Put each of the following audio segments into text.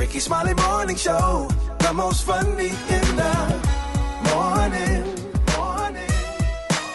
Rickey Smiley Morning Show, the most funny in the morning.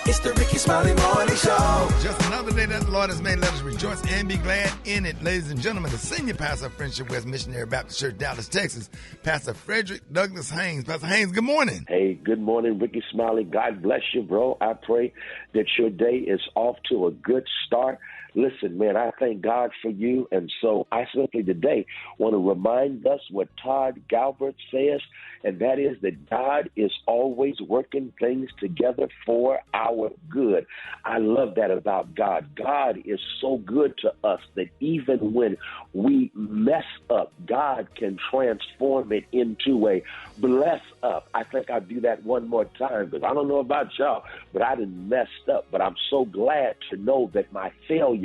It's the Rickey Smiley Morning Show. Just another day that the Lord has made. Let us rejoice and be glad in it. Ladies and gentlemen, the senior pastor of Friendship West Missionary Baptist Church, Dallas, Texas, Pastor Frederick Douglass Haynes. Pastor Haynes, good morning. Hey, good morning, Rickey Smiley. God bless you, bro. I pray that your day is off to a good start. Listen, man, I thank God for you. And so I simply today want to remind us what Todd Galbert says, and that is that God is always working things together for our good. I love that about God. God is so good to us that even when we mess up, God can transform it into a bless up. I think I'll do that one more time because I don't know about y'all, but I done messed up. But I'm so glad to know that my failure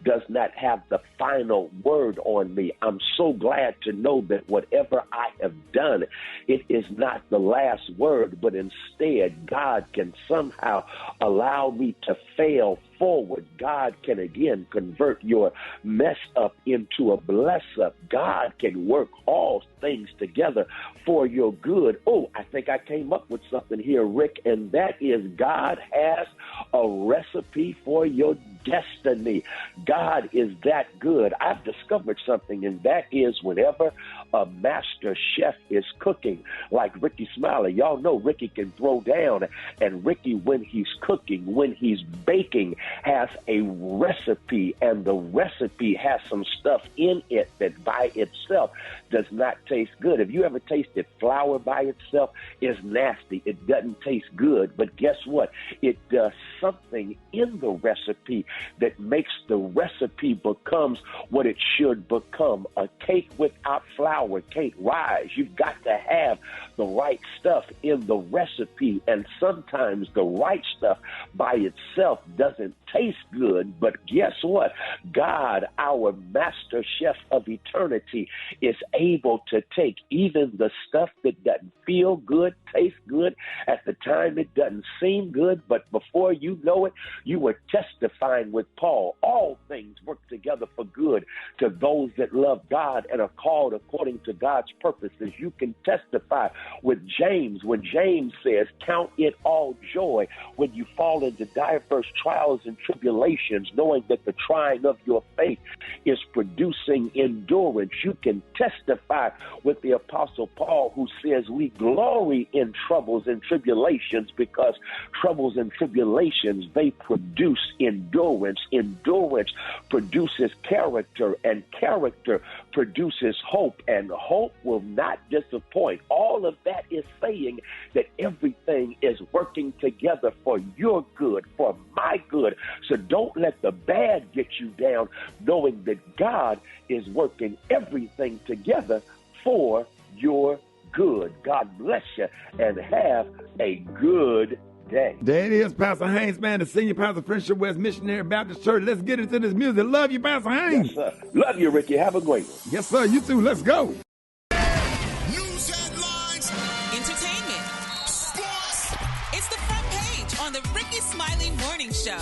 does not have the final word on me. I'm so glad to know that whatever I have done, it is not the last word, but instead God can somehow allow me to fail forward. God can again convert your mess up into a bless up. God can work all things together for your good. Oh, I think I came up with something here, Rick, and that is God has a recipe for your destiny. God is that good. I've discovered something, and that is whenever a master chef is cooking, like Rickey Smiley, y'all know Rickey can throw down, and Rickey, when he's cooking, when he's baking, has a recipe, and the recipe has some stuff in it that by itself does not taste good. Have you ever tasted flour by itself? It's nasty. It doesn't taste good, but guess what? It does something in the recipe that makes the recipe becomes what it should become. A cake without flour can't rise. You've got to have the right stuff in the recipe, and sometimes the right stuff by itself doesn't taste good, but guess what? God, our master chef of eternity, is able to take even the stuff that doesn't feel good, taste good, at the time it doesn't seem good, but before you know it, you were testifying with Paul. All things work together for good to those that love God and are called according to God's purposes. You can testify with James when James says, count it all joy when you fall into diverse trials and tribulations, knowing that the trying of your faith is producing endurance. You can testify with the Apostle Paul, who says we glory in troubles and tribulations because troubles and tribulations, they produce endurance. Endurance produces character, and character produces hope, and hope will not disappoint. All of that is saying that everything is working together for your good, for my good. So don't let the bad get you down, knowing that God is working everything together for your good. God bless you and have a good day. There it is, Pastor Haynes, man, the senior pastor of Friendship West Missionary Baptist Church. Let's get into this music. Love you, Pastor Haynes. Yes, sir. Love you, Ricky. Have a great one. Yes, sir. You too. Let's go. News headlines, entertainment, sports. It's the front page on the Rickey Smiley Morning Show.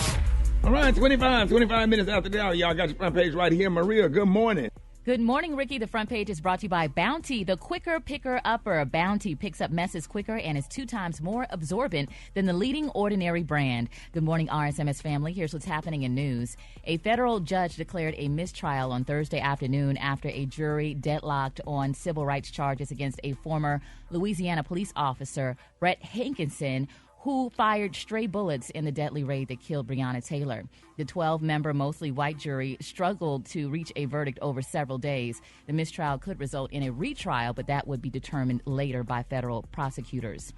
All right, 25 minutes after the hour. Y'all got your front page right here. Maria, good morning. Good morning, Ricky. The front page is brought to you by Bounty, the quicker picker upper. Bounty picks up messes quicker and is 2 times more absorbent than the leading Ordinary brand. Good morning, RSMS family. Here's what's happening in news. A federal judge declared a mistrial on Thursday afternoon after a jury deadlocked on civil rights charges against a former Louisiana police officer, Brett Hankinson, who fired stray bullets in the deadly raid that killed Breonna Taylor. The 12-member, mostly white jury struggled to reach a verdict over several days. The mistrial could result in a retrial, but that would be determined later by federal prosecutors.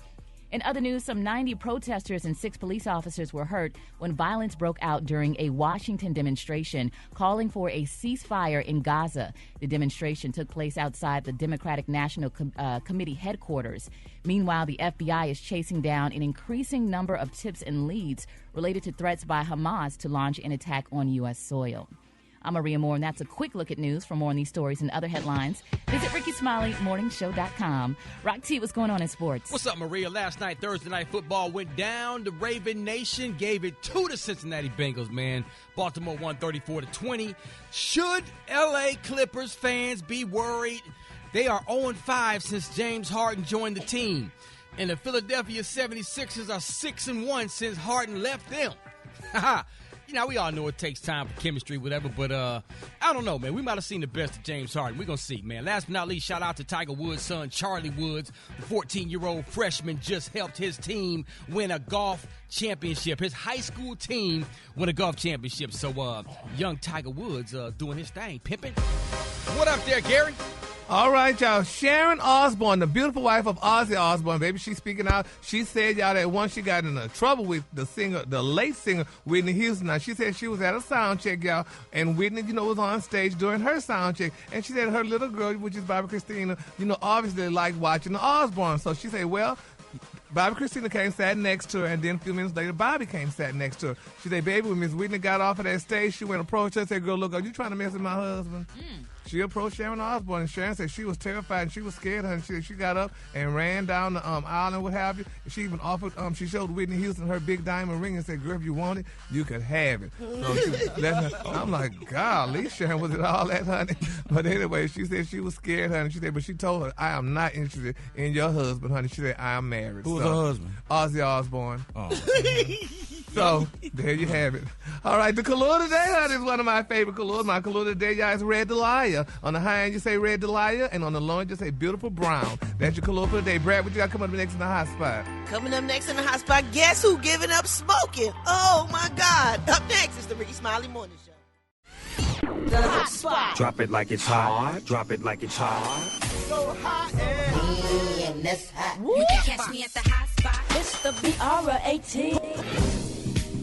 In other news, some 90 protesters and 6 police officers were hurt when violence broke out during a Washington demonstration calling for a ceasefire in Gaza. The demonstration took place outside the Democratic National Committee headquarters. Meanwhile, the FBI is chasing down an increasing number of tips and leads related to threats by Hamas to launch an attack on U.S. soil. I'm Maria Moore, and that's a quick look at news. For more on these stories and other headlines, visit RickeySmileyMorningShow.com. Rock T, what's going on in sports? What's up, Maria? Last night, Thursday Night Football went down. The Raven Nation gave it to the Cincinnati Bengals, man. Baltimore won 34-20. Should L.A. Clippers fans be worried They are 0-5 since James Harden joined the team. And the Philadelphia 76ers are 6-1 since Harden left them. You know, we all know it takes time for chemistry, whatever, but I don't know, man. We might have seen the best of James Harden. We're going to see, man. Last but not least, shout out to Tiger Woods' son, Charlie Woods. The 14-year-old freshman just helped his team win a golf championship. His high school team win a golf championship. So, young Tiger Woods doing his thing. Pimping. What up there, Gary? All right, y'all. Sharon Osbourne, the beautiful wife of Ozzy Osbourne, baby, she's speaking out. She said, y'all, that once she got into trouble with the late singer, Whitney Houston. Now, she said she was at a sound check, y'all, and Whitney, was on stage during her sound check. And she said her little girl, which is Barbara Christina, obviously liked watching the Osbourne. So she said, well, Bobby Christina came, sat next to her, and then a few minutes later, Bobby came, sat next to her. She said, baby, when Miss Whitney got off of that stage, she went approached her and said, girl, look, are you trying to mess with my husband? She approached Sharon Osbourne, and Sharon said she was terrified and she was scared. And she got up and ran down the aisle and what have you. She even offered, she showed Whitney Houston her big diamond ring and said, girl, if you want it, you could have it. So she was letting her, I'm like, golly, Sharon, was it all that, honey? But anyway, she said she was scared, honey. She said, but she told her, I am not interested in your husband, honey. She said, I am married. Who's her husband? Ozzy Osbourne. Oh. So, there you have it. All right, the color today, honey, is one of my favorite colors. My color today, y'all, is Red Delilah. On the high end, you say Red Delilah, and on the low end, you say Beautiful Brown. That's your color for today. Brad, what you got coming up next in the hot spot? Coming up next in the hot spot, guess who giving up smoking? Oh, my God. Up next is the Rickey Smiley Morning Show. The hot spot. Drop it like it's hot. Drop it like it's hot. So hot and that's hot. You can catch me at the hot spot. It's the BR18.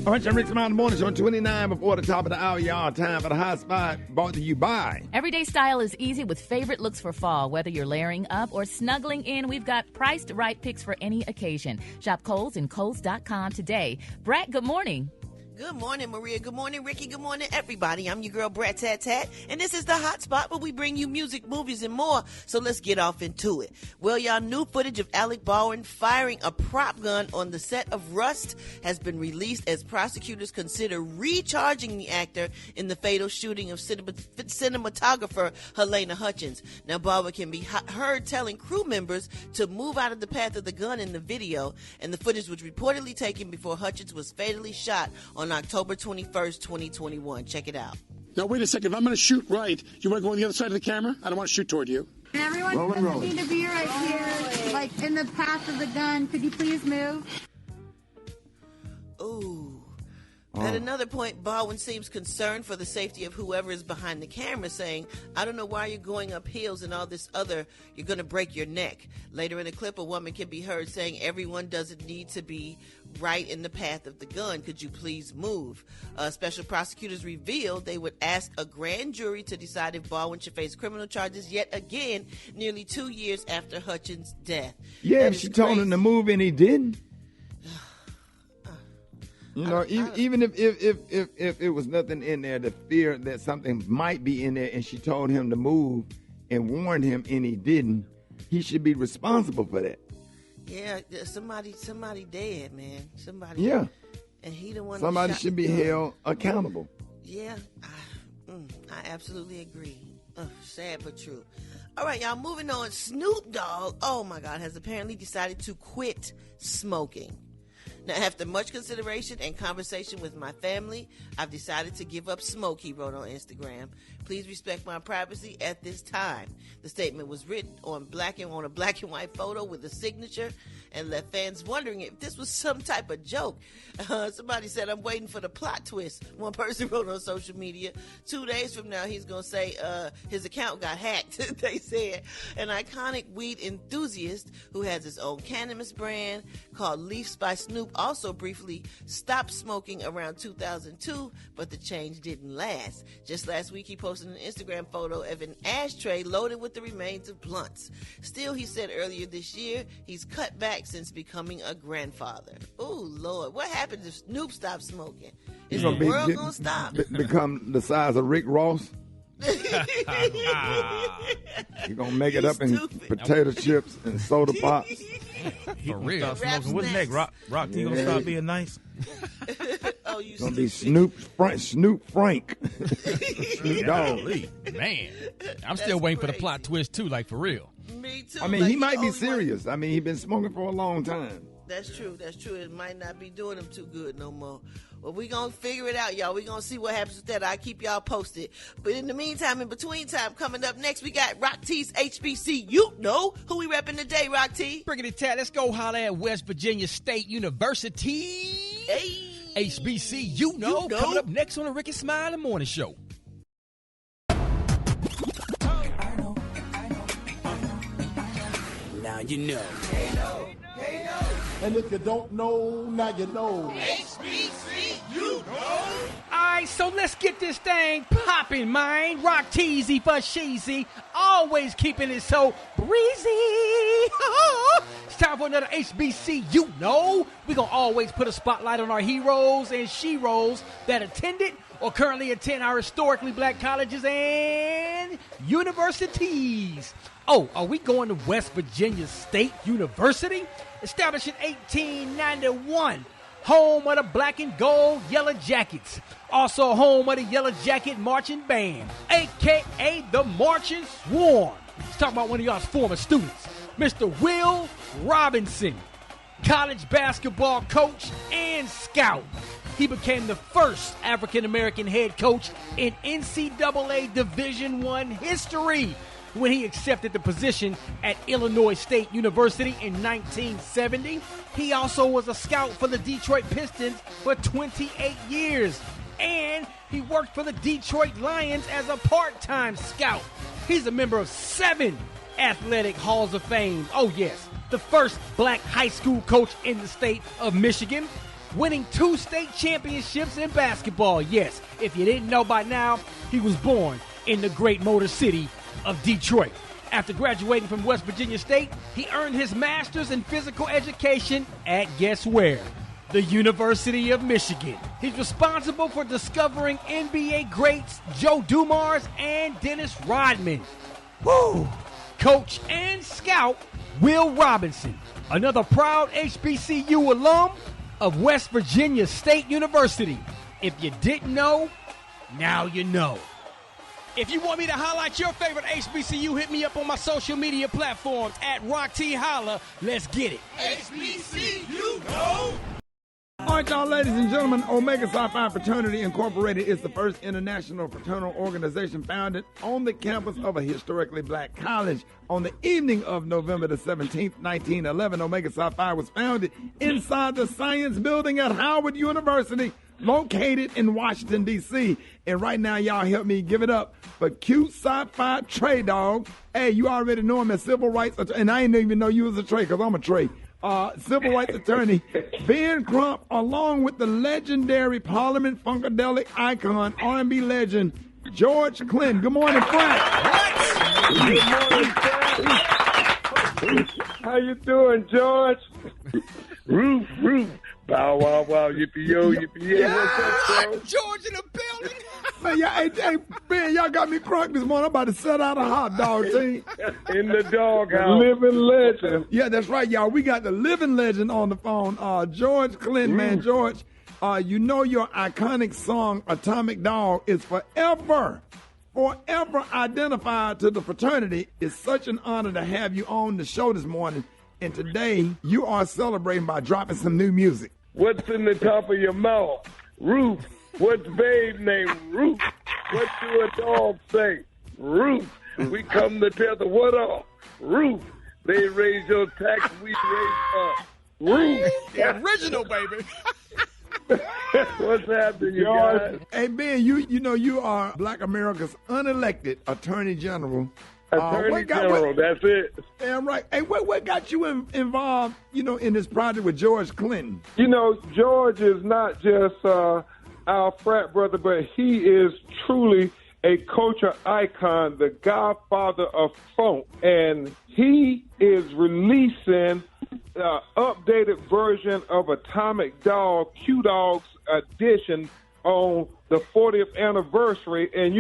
All right, Rickey Smiley Morning Show, 29 before the top of the hour, y'all. Time for the hot spot. Brought to you by. Everyday style is easy with favorite looks for fall. Whether you're layering up or snuggling in, we've got priced right picks for any occasion. Shop Kohl's and Kohl's.com today. Brett, good morning. Good morning, Maria. Good morning, Ricky. Good morning, everybody. I'm your girl, Brat Tat Tat, and this is the hot spot where we bring you music, movies, and more. So let's get off into it. Well, y'all, new footage of Alec Baldwin firing a prop gun on the set of Rust has been released as prosecutors consider recharging the actor in the fatal shooting of cinematographer Helena Hutchins. Now, Baldwin can be heard telling crew members to move out of the path of the gun in the video, and the footage was reportedly taken before Hutchins was fatally shot on October 21st, 2021. Check it out. Now, wait a second. If I'm going to shoot right, you want to go on the other side of the camera? I don't want to shoot toward you. Everyone doesn't need to be right here, like in the path of the gun. Could you please move? Ooh. At another point, Baldwin seems concerned for the safety of whoever is behind the camera, saying, I don't know why you're going up hills and all this other, you're going to break your neck. Later in the clip, a woman can be heard saying, everyone doesn't need to be right in the path of the gun. Could you please move? Special prosecutors revealed they would ask a grand jury to decide if Baldwin should face criminal charges yet again, nearly 2 years after Hutchins' death. Yeah, she told him to move and he didn't. You know, even if it was nothing in there, the fear that something might be in there, and she told him to move and warned him, and he didn't, he should be responsible for that. Yeah, somebody dead, man. Somebody. Yeah. And he the one. Somebody should be held accountable. Yeah, I absolutely agree. Sad but true. All right, y'all, moving on. Snoop Dogg, oh my God, has apparently decided to quit smoking. Now, after much consideration and conversation with my family, I've decided to give up smoke, he wrote on Instagram. Please respect my privacy at this time. The statement was written on a black and white photo with a signature and left fans wondering if this was some type of joke. Somebody said, I'm waiting for the plot twist. One person wrote on social media, 2 days from now, he's going to say his account got hacked. They said an iconic weed enthusiast who has his own cannabis brand called Leafs by Snoop also briefly stopped smoking around 2002, but the change didn't last. Just last week, he posted an Instagram photo of an ashtray loaded with the remains of blunts. Still, he said earlier this year, he's cut back since becoming a grandfather. Oh, Lord. What happens if Snoop stops smoking? Is the world going to stop? Become the size of Rick Ross? You're going to make it up in potato chips and soda pops? For real. What's next, Rock? You going to start being nice? know you gonna be Snoop Frank. Snoop Dogg. Golly, man, I'm still waiting for the plot twist too. Like for real. Me too. I mean, like he might be only serious. I mean, he's been smoking for a long time. That's true. That's true. It might not be doing him too good no more. But we going to figure it out, y'all. We going to see what happens with that. I'll keep y'all posted. But in the meantime, in between time, coming up next, we got Rock T's HBC. You know who we repping today, Rock T. Brickety Tat, let's go holler at West Virginia State University. Hey. HBC, you know. Coming up next on the Rickey Smiley Morning Show. Now you know. And if you don't know, now you know. HBC, you know. All right, so let's get this thing popping, man. Rock teasy for sheezy. Always keeping it so breezy. It's time for another HBC, you know. We're going to always put a spotlight on our heroes and she-rolls that attended or currently attend our historically black colleges and universities. Oh, are we going to West Virginia State University? Established in 1891. Home of the black and gold Yellow Jackets. Also home of the Yellow Jacket Marching Band, a.k.a. the Marching Swarm. Let's talk about one of y'all's former students, Mr. Will Robinson, college basketball coach and scout. He became the first African-American head coach in NCAA Division I history when he accepted the position at Illinois State University in 1970. He also was a scout for the Detroit Pistons for 28 years. And he worked for the Detroit Lions as a part-time scout. He's a member of 7 athletic halls of fame. Oh, yes, the first black high school coach in the state of Michigan, winning 2 state championships in basketball. Yes, if you didn't know by now, he was born in the great Motor City of Detroit. After graduating from West Virginia State, he earned his master's in physical education at guess where? The University of Michigan. He's responsible for discovering NBA greats Joe Dumars and Dennis Rodman. Woo! Coach and scout Will Robinson, another proud HBCU alum of West Virginia State University. If you didn't know, now you know. If you want me to highlight your favorite HBCU, hit me up on my social media platforms at Rock T Holla. Let's get it. HBC, you know. All right, y'all, ladies and gentlemen, Omega Psi Phi Fraternity Incorporated is the first international fraternal organization founded on the campus of a historically black college. On the evening of November the 17th, 1911, Omega Psi Phi was founded inside the Science Building at Howard University, located in Washington, D.C. And right now, y'all help me give it up for cute Sci-Fi Trey Dog. Hey, you already know him as civil rights attorney, and I didn't even know you was a Trey because I'm a Trey. Civil rights attorney Ben Crump, along with the legendary Parliament Funkadelic icon, R&B legend George Clinton. Good morning, Frank. Good morning, Frank. How you doing, George? Roof. Bow wow wow, yippee yo, yippee yeah. What's up, bro? George in the building. Man, hey, Ben, y'all got me crunk this morning. I'm about to set out a hot dog team. In the doghouse. Living legend. Yeah, that's right, y'all. We got the living legend on the phone. George Clinton, man. George, you know your iconic song, Atomic Dog, is forever identified to the fraternity. It's such an honor to have you on the show this morning. And today, you are celebrating by dropping some new music. What's in the top of your mouth? Roof. What's babe name? Roof. What do a dog say? Roof. We come to tell the what up? Roof. They raise your tax, we raise up. Roof. The original, baby. What's happening, you guys? Hey, Ben, you know you are Black America's unelected Attorney General. Attorney General, that's it. Damn right. Hey, what got you involved, in this project with George Clinton? George is not just our frat brother, but he is truly a culture icon, the godfather of funk. And he is releasing the updated version of Atomic Dog, Q-Dog's edition on the 40th anniversary. And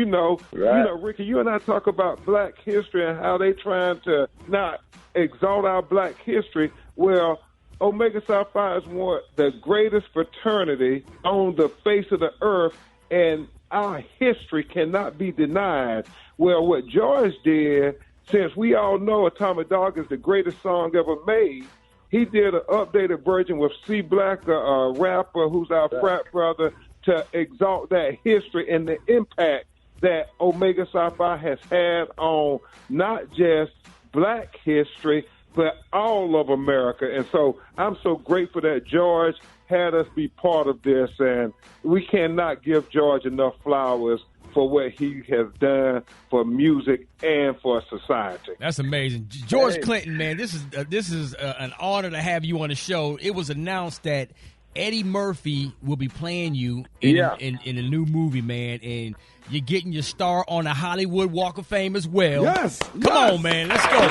Ricky, you and I talk about black history and how they trying to not exalt our black history. Well, Omega Psi Phi is one the greatest fraternity on the face of the earth, and our history cannot be denied. Well, what George did, since we all know Atomic Dog is the greatest song ever made, he did an updated version with C Black, a rapper who's our frat brother, to exalt that history and the impact that Omega Psi Phi has had on not just black history, but all of America. And so I'm so grateful that George had us be part of this, and we cannot give George enough flowers for what he has done for music and for society. That's amazing. George Clinton, man, this is an honor to have you on the show. It was announced that Eddie Murphy will be playing you in a new movie, man, and you're getting your star on the Hollywood Walk of Fame as well. Yes. Come on, man. Let's go.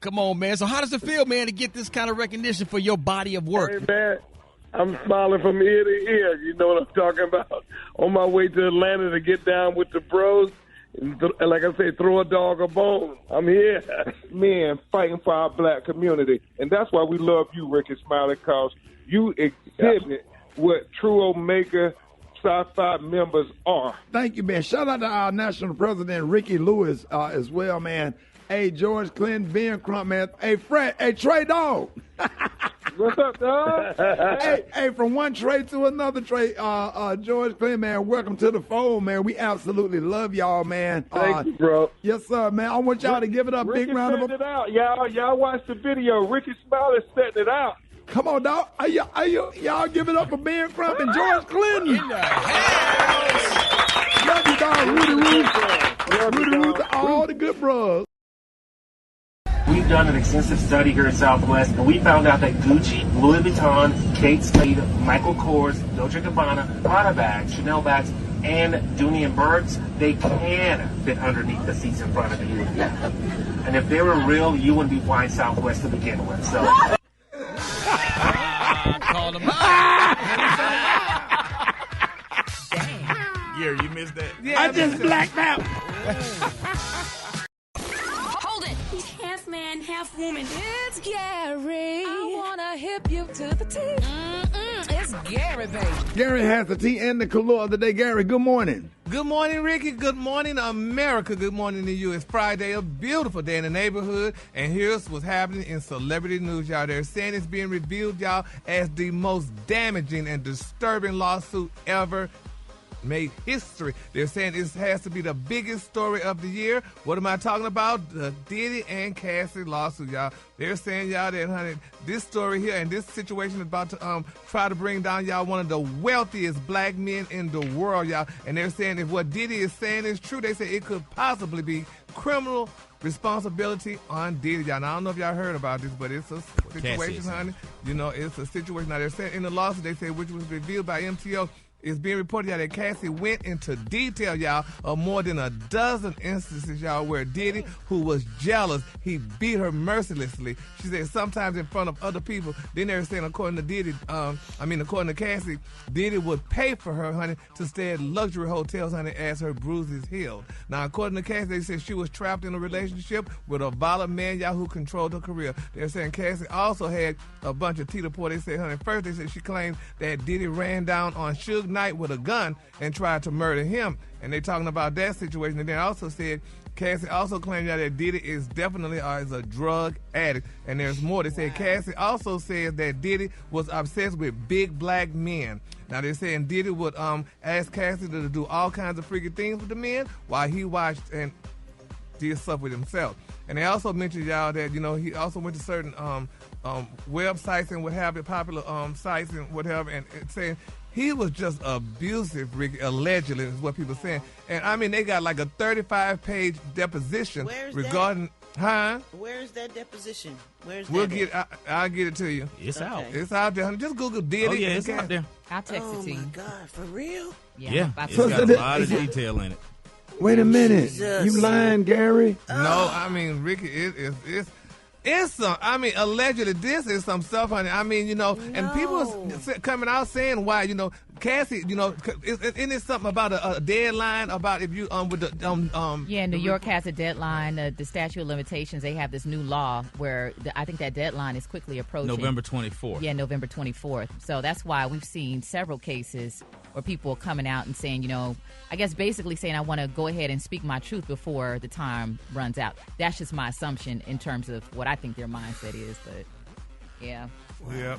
Come on, man. So how does it feel, man, to get this kind of recognition for your body of work? Hey, man, I'm smiling from ear to ear. You know what I'm talking about? On my way to Atlanta to get down with the bros. And like I say, throw a dog a bone. I'm here. Men fighting for our black community. And that's why we love you, Rickey Smiley, because you exhibit what true Omega Psi Phi members are. Thank you, man. Shout out to our national president, Ricky Lewis, as well, man. Hey, George Clinton, Ben Crump, man. Hey, Fred. Hey, Trey Dog. What's up, dog? hey, from one Trey to another Trey, George Clinton, man, welcome to the fold, man. We absolutely love y'all, man. Thank you, bro. Yes, sir, man. I want y'all to give it a big round of applause. Y'all watch the video. Rickey Smiley setting it out. Come on, dog. Y'all give it up for Ben Crump and George Clinton. In the house. Love you, dog. Rudy Ruth, all the good bros. We've done an extensive study here at Southwest, and we found out that Gucci, Louis Vuitton, Kate Spade, Michael Kors, Dolce & Gabbana, Prada bags, Chanel bags, and Dooney and Burks, they can fit underneath the seats in front of you. And if they were real, you wouldn't be flying Southwest to begin with. So. Call them out. Gary, you missed that? Yeah, I just blacked out. Hold it. Half man, half woman. It's Gary. I wanna hip you to the T. It's Gary, baby. Gary has the tea and the color of the day. Gary, good morning. Good morning, Ricky. Good morning, America. Good morning to you. It's Friday, a beautiful day in the neighborhood, and here's what's happening in celebrity news, y'all. They're saying it's being revealed, y'all, as the most damaging and disturbing lawsuit ever made history. They're saying this has to be the biggest story of the year. What am I talking about? The Diddy and Cassie lawsuit, y'all. They're saying, y'all, that, honey, this story here and this situation is about to try to bring down, y'all, one of the wealthiest black men in the world, y'all. And they're saying if what Diddy is saying is true, they say it could possibly be criminal responsibility on Diddy, y'all. Now, I don't know if y'all heard about this, but it's a situation, honey. You know, it's a situation. Now, they're saying in the lawsuit, they say, which was revealed by MTO, it's being reported, y'all, that Cassie went into detail, y'all, of more than a dozen instances, y'all, where Diddy, who was jealous, he beat her mercilessly. She said sometimes in front of other people. Then they're saying, according to Diddy, according to Cassie, Diddy would pay for her, honey, to stay at luxury hotels, honey, as her bruises healed. Now, according to Cassie, they said she was trapped in a relationship with a violent man, y'all, who controlled her career. They're saying Cassie also had a bunch of tea to pour. They said, honey, first they said she claimed that Diddy ran down on Suge Knight with a gun and tried to murder him. And they talking about that situation. And then also said, Cassie also claimed that Diddy is definitely is a drug addict. And there's more. They said Cassie also says that Diddy was obsessed with big black men. Now they're saying Diddy would ask Cassie to do all kinds of freaky things with the men while he watched and did stuff with himself. And they also mentioned, y'all, that, you know, he also went to certain websites and what have you, popular sites and whatever, and saying he was just abusive, Ricky, allegedly, is what people are saying. And, I mean, they got like a 35-page deposition regarding... Huh? Where's that deposition? I'll get it to you. It's out. It's out there, honey. Just Google Diddy. Oh, yeah, it's out there. I'll text it to you. Oh, my God. For real? Yeah. It's got a lot of detail in it. Wait a minute. Jesus. You lying, Gary? No, I mean, Ricky, it's It's some, I mean, allegedly this is some stuff, honey. I mean, and people coming out saying why, Cassie, isn't it something about a deadline about if you with the Yeah, New York has a deadline. The statute of limitations. They have this new law where I think that deadline is quickly approaching. November 24th. Yeah, November 24th. So that's why we've seen several cases where people are coming out and saying, I guess basically saying I want to go ahead and speak my truth before the time runs out. That's just my assumption in terms of what I think their mindset is. But yeah. Yeah.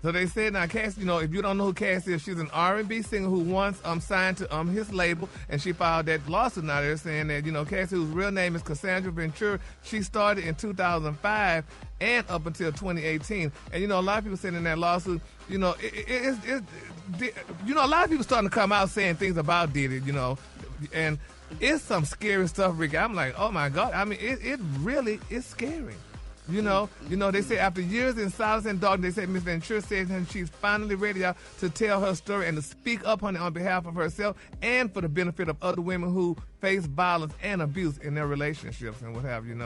So they said now, Cassie, if you don't know who Cassie is, she's an R&B singer who once signed to his label, and she filed that lawsuit now. They're saying that, Cassie, whose real name is Cassandra Ventura, she started in 2005 and up until 2018. And, a lot of people saying in that lawsuit, a lot of people starting to come out saying things about Diddy, and it's some scary stuff, Rick. I'm like, oh, my God. I mean, it really is scary. They say after years in silence and darkness, they say Ms. Ventura said she's finally ready to tell her story and to speak up on behalf of herself and for the benefit of other women who face violence and abuse in their relationships and what have you.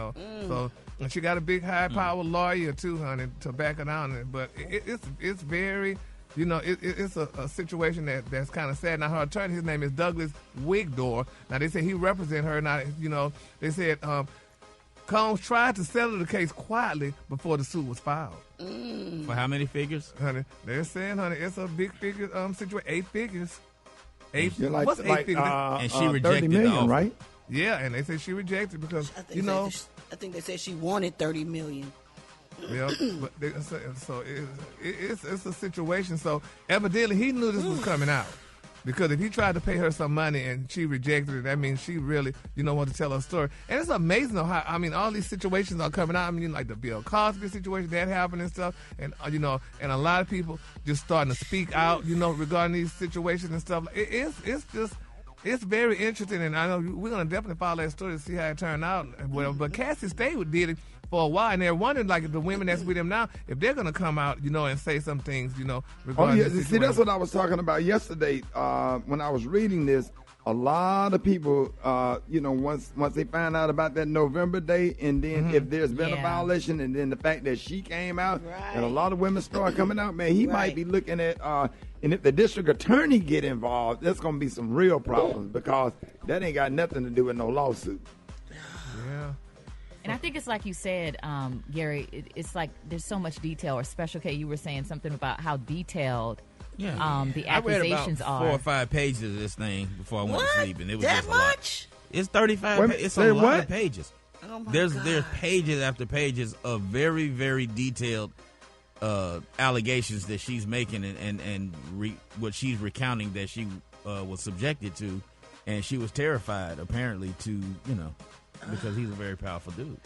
So and she got a big high-powered lawyer too, honey, to back it on. But it's very, it's a situation that's kind of sad. Now her attorney, his name is Douglas Wigdor. Now they say he represents her. Now they said. Combs tried to settle the case quietly before the suit was filed. For how many figures? Honey, they're saying, it's a big figure situation. 8 figures. What's 8 figures? And she rejected 30 million, the offer. right? Yeah, and they said she rejected because, I think they said she wanted $30 million. Yeah, but it's a situation. So evidently he knew this was coming out. Because if he tried to pay her some money and she rejected it, that means she really, want to tell her story. And it's amazing how, all these situations are coming out. like the Bill Cosby situation that happened and stuff. And, and a lot of people just starting to speak out, regarding these situations and stuff. It's very interesting. And I know we're going to definitely follow that story to see how it turned out. But Cassie stayed with Diddy for a while, and they're wondering, like, the women that's with him now, if they're going to come out, and say some things, regarding this situation. See, that's what I was talking about yesterday when I was reading this. A lot of people, once they find out about that November date, and then if there's been a violation, and then the fact that she came out, and a lot of women start coming out, man, he might be looking at, and if the district attorney get involved, there's going to be some real problems because that ain't got nothing to do with no lawsuit. Yeah. And I think it's like you said, Gary, it's like there's so much detail, or Special K, you were saying something about how detailed the accusations I read about 4 or 5 pages of this thing before I went to sleep, and it was that just a much? lot. It's 35. It's a lot of pages. Oh my God. There's pages after pages of very, very detailed allegations that she's making and what she's recounting that she was subjected to, and she was terrified apparently to because he's a very powerful dude.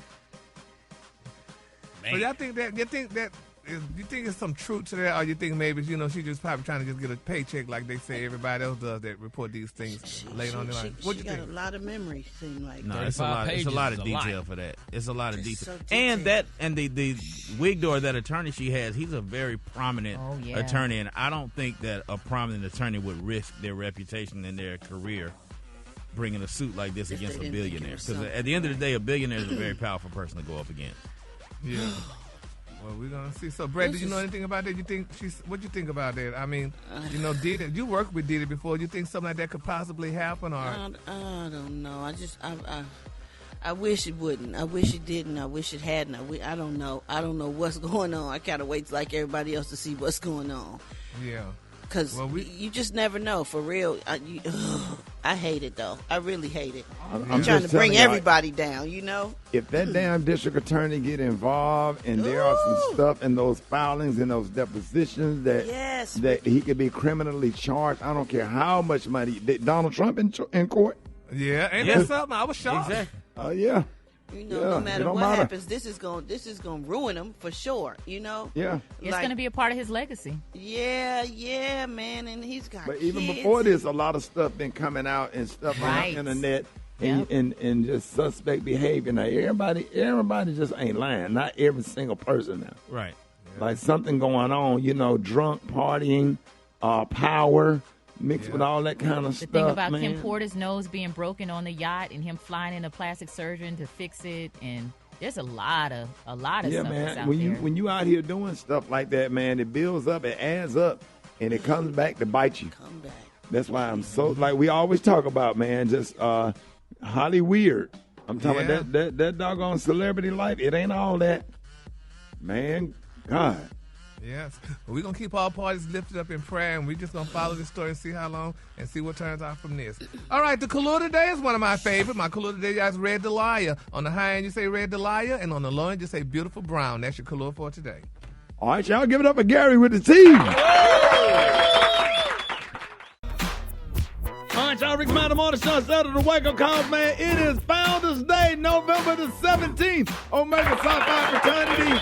Man. So you think it's some truth to that, or you think maybe she's just probably trying to just get a paycheck like they say everybody else does that report these things later on in life? What you think? She got a lot of memory, seem like. No, it's a lot. It's a lot of detail for that. It's a lot of detail, and the Wigdor, that attorney she has, he's a very prominent attorney, and I don't think that a prominent attorney would risk their reputation and their career bringing a suit like this against a billionaire. Because at the end of the day, a billionaire is a very powerful person to go up against. Yeah. Well, we're gonna see. So, Brad, do you know anything about that? What you think about that? I mean, Diddy, you worked with Diddy before. You think something like that could possibly happen, or? I don't know. I wish it wouldn't. I wish it didn't. I wish it hadn't. I don't know. I don't know what's going on. I kind of wait like everybody else to see what's going on. Yeah. Because you just never know, for real. I hate it, though. I really hate it. I'm trying to bring everybody down, If that damn district attorney get involved and there are some stuff in those filings and those depositions that he could be criminally charged, I don't care how much money. Donald Trump in court? Yeah, ain't that something? I was shocked. Exactly. Yeah. No matter what happens, this is going to ruin him for sure. Yeah, it's going to be a part of his legacy. Yeah, man, and he's got. But even before this, a lot of stuff been coming out and stuff on the internet, and just suspect behavior. Now everybody just ain't lying. Not every single person now. Right. Yeah. Like something going on. Drunk partying, power. Mixed with all that kind of stuff. The thing about man. Kim Porter's nose being broken on the yacht and him flying in a plastic surgeon to fix it, and There's a lot of yeah, stuff man. that's out When you out here doing stuff like that, man, it builds up, it adds up, and it comes back to bite you. Come back. That's why I'm so like we always talk about, man. Just Holly weird. I'm talking about that doggone celebrity life. It ain't all that, man. God. Yes. Well, we're going to keep all parties lifted up in prayer, and we're just going to follow this story and see how long and see what turns out from this. All right, the color today is one of my favorite. My color today is Red Delia. On the high end, you say Red Delia, and on the low end, you say Beautiful Brown. That's your color for today. All right, y'all give it up for Gary with the team. All right, y'all, Rickey Smiley Morning Show, set of the wake-up calls, man. It is Founders Day, November the 17th. Omega Psi Phi Fraternity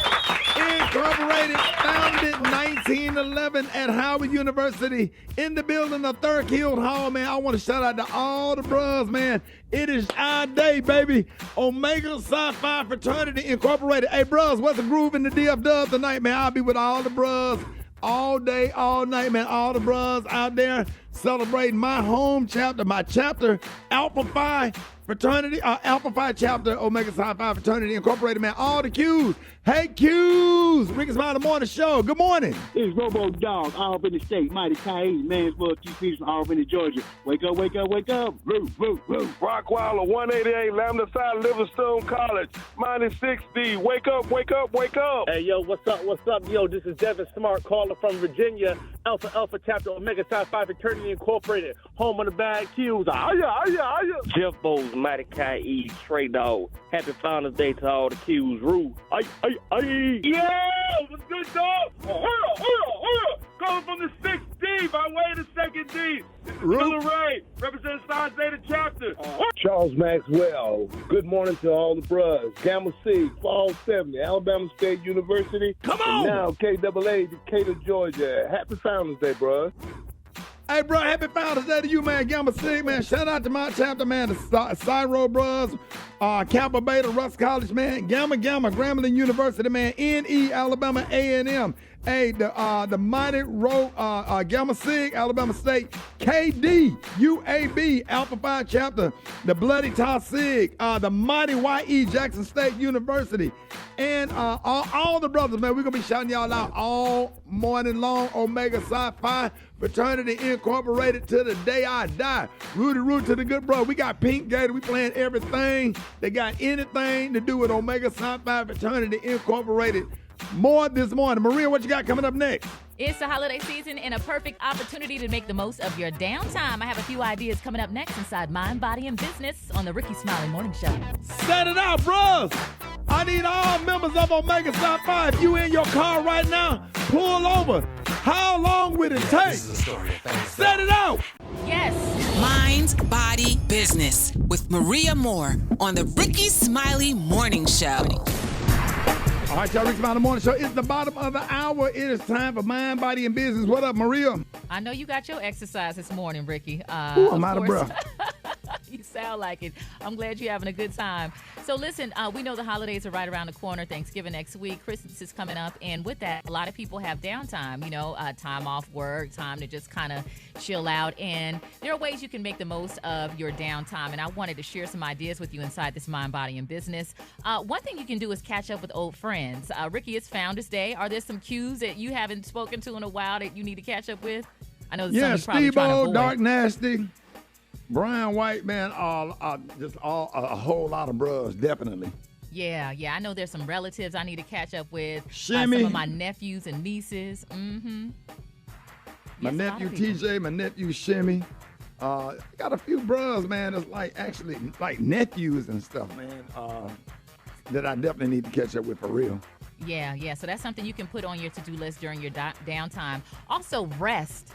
Incorporated, founded 1911 at Howard University in the building of Thurkield Hall, man. I want to shout out to all the bros, man. It is our day, baby. Omega Psi Phi Fraternity Incorporated. Hey, bros, what's the groove in the DF-Dub tonight, man? I'll be with all the bros all day, all night, man. All the bros out there celebrating my home chapter, my chapter, Alpha Phi Fraternity, Alpha Phi chapter, Omega Psi Phi Fraternity Incorporated, man. All the Qs. Hey, Qs. Rickey Smiley Morning Show. Good morning. It's Robo Dog, Albany State, Mighty Cayenne, Mansfield, TC from Albany, Georgia. Wake up, wake up, wake up. Roo, roo, roo. Rockweiler, 188, Lambda Side, Livingstone College, minus 60. Wake up, wake up, wake up. Hey, yo, what's up, what's up? Yo, this is Devin Smart calling from Virginia, Alpha chapter, Omega Psi Phi Fraternity Incorporated, home of the bad Qs. Jeff Bowles, Mighty Cayenne, Trey Dog. Happy Founders Day to all the Qs. Roo. Yeah, what's good, dog? Coming from the 6th D by way of the 2nd D. This is Killer Ray, representing Psi Zeta chapter. Charles Maxwell, good morning to all the bros. Gamma C, Fall 70, Alabama State University. Come on! And now KAA, Decatur, Georgia. Happy Founders Day, bro. Hey, bro, happy Founders Day to you, man. Gamma Sig, man. Shout out to my chapter, man. The Cyro Bros, Kappa Beta, Russ College, man. Gamma, Grambling University, man. NE, Alabama A&M. Hey, the Mighty Gamma Sig, Alabama State. KD, UAB, Alpha Phi chapter. The Bloody Tau Sig, the Mighty YE, Jackson State University. And all the brothers, man. We're going to be shouting y'all out all morning long. Omega Psi Phi Fraternity Incorporated to the day I die. Rudy Root to the good bro. We got Pink Gator. We playing everything that got anything to do with Omega Psi Phi Fraternity Incorporated. More this morning. Maria, what you got coming up next? It's the holiday season and a perfect opportunity to make the most of your downtime. I have a few ideas coming up next inside Mind, Body, and Business on the Rickey Smiley Morning Show. Set it out, bros. I need all members of Omega Psi Phi. If you in your car right now, pull over. How long would it take? Set it out. Yes. Mind, Body, Business with Maria Moore on the Rickey Smiley Morning Show. All right, y'all, Rickey Smiley Morning Show. It's the bottom of the hour. It is time for Mind, Body, and Business. What up, Maria? I know you got your exercise this morning, Rickey. Ooh, I'm out of breath. You sound like it. I'm glad you're having a good time. So listen, we know the holidays are right around the corner. Thanksgiving next week. Christmas is coming up. And with that, a lot of people have downtime, time off work, time to just kind of chill out. And there are ways you can make the most of your downtime. And I wanted to share some ideas with you inside this Mind, Body, and Business. One thing you can do is catch up with old friends. Rickey, it's Founders Day. Are there some cues that you haven't spoken to in a while that you need to catch up with? I know some is probably trying to avoid. Dark Nasty. Brian White, man, just a whole lot of bros, definitely. Yeah. I know there's some relatives I need to catch up with. Shimmy. Some of my nephews and nieces. Mm-hmm. My nephew TJ, my nephew Shimmy. Got a few bros, man, that's like nephews and stuff, man, that I definitely need to catch up with for real. Yeah. So that's something you can put on your to-do list during your downtime. Also, rest.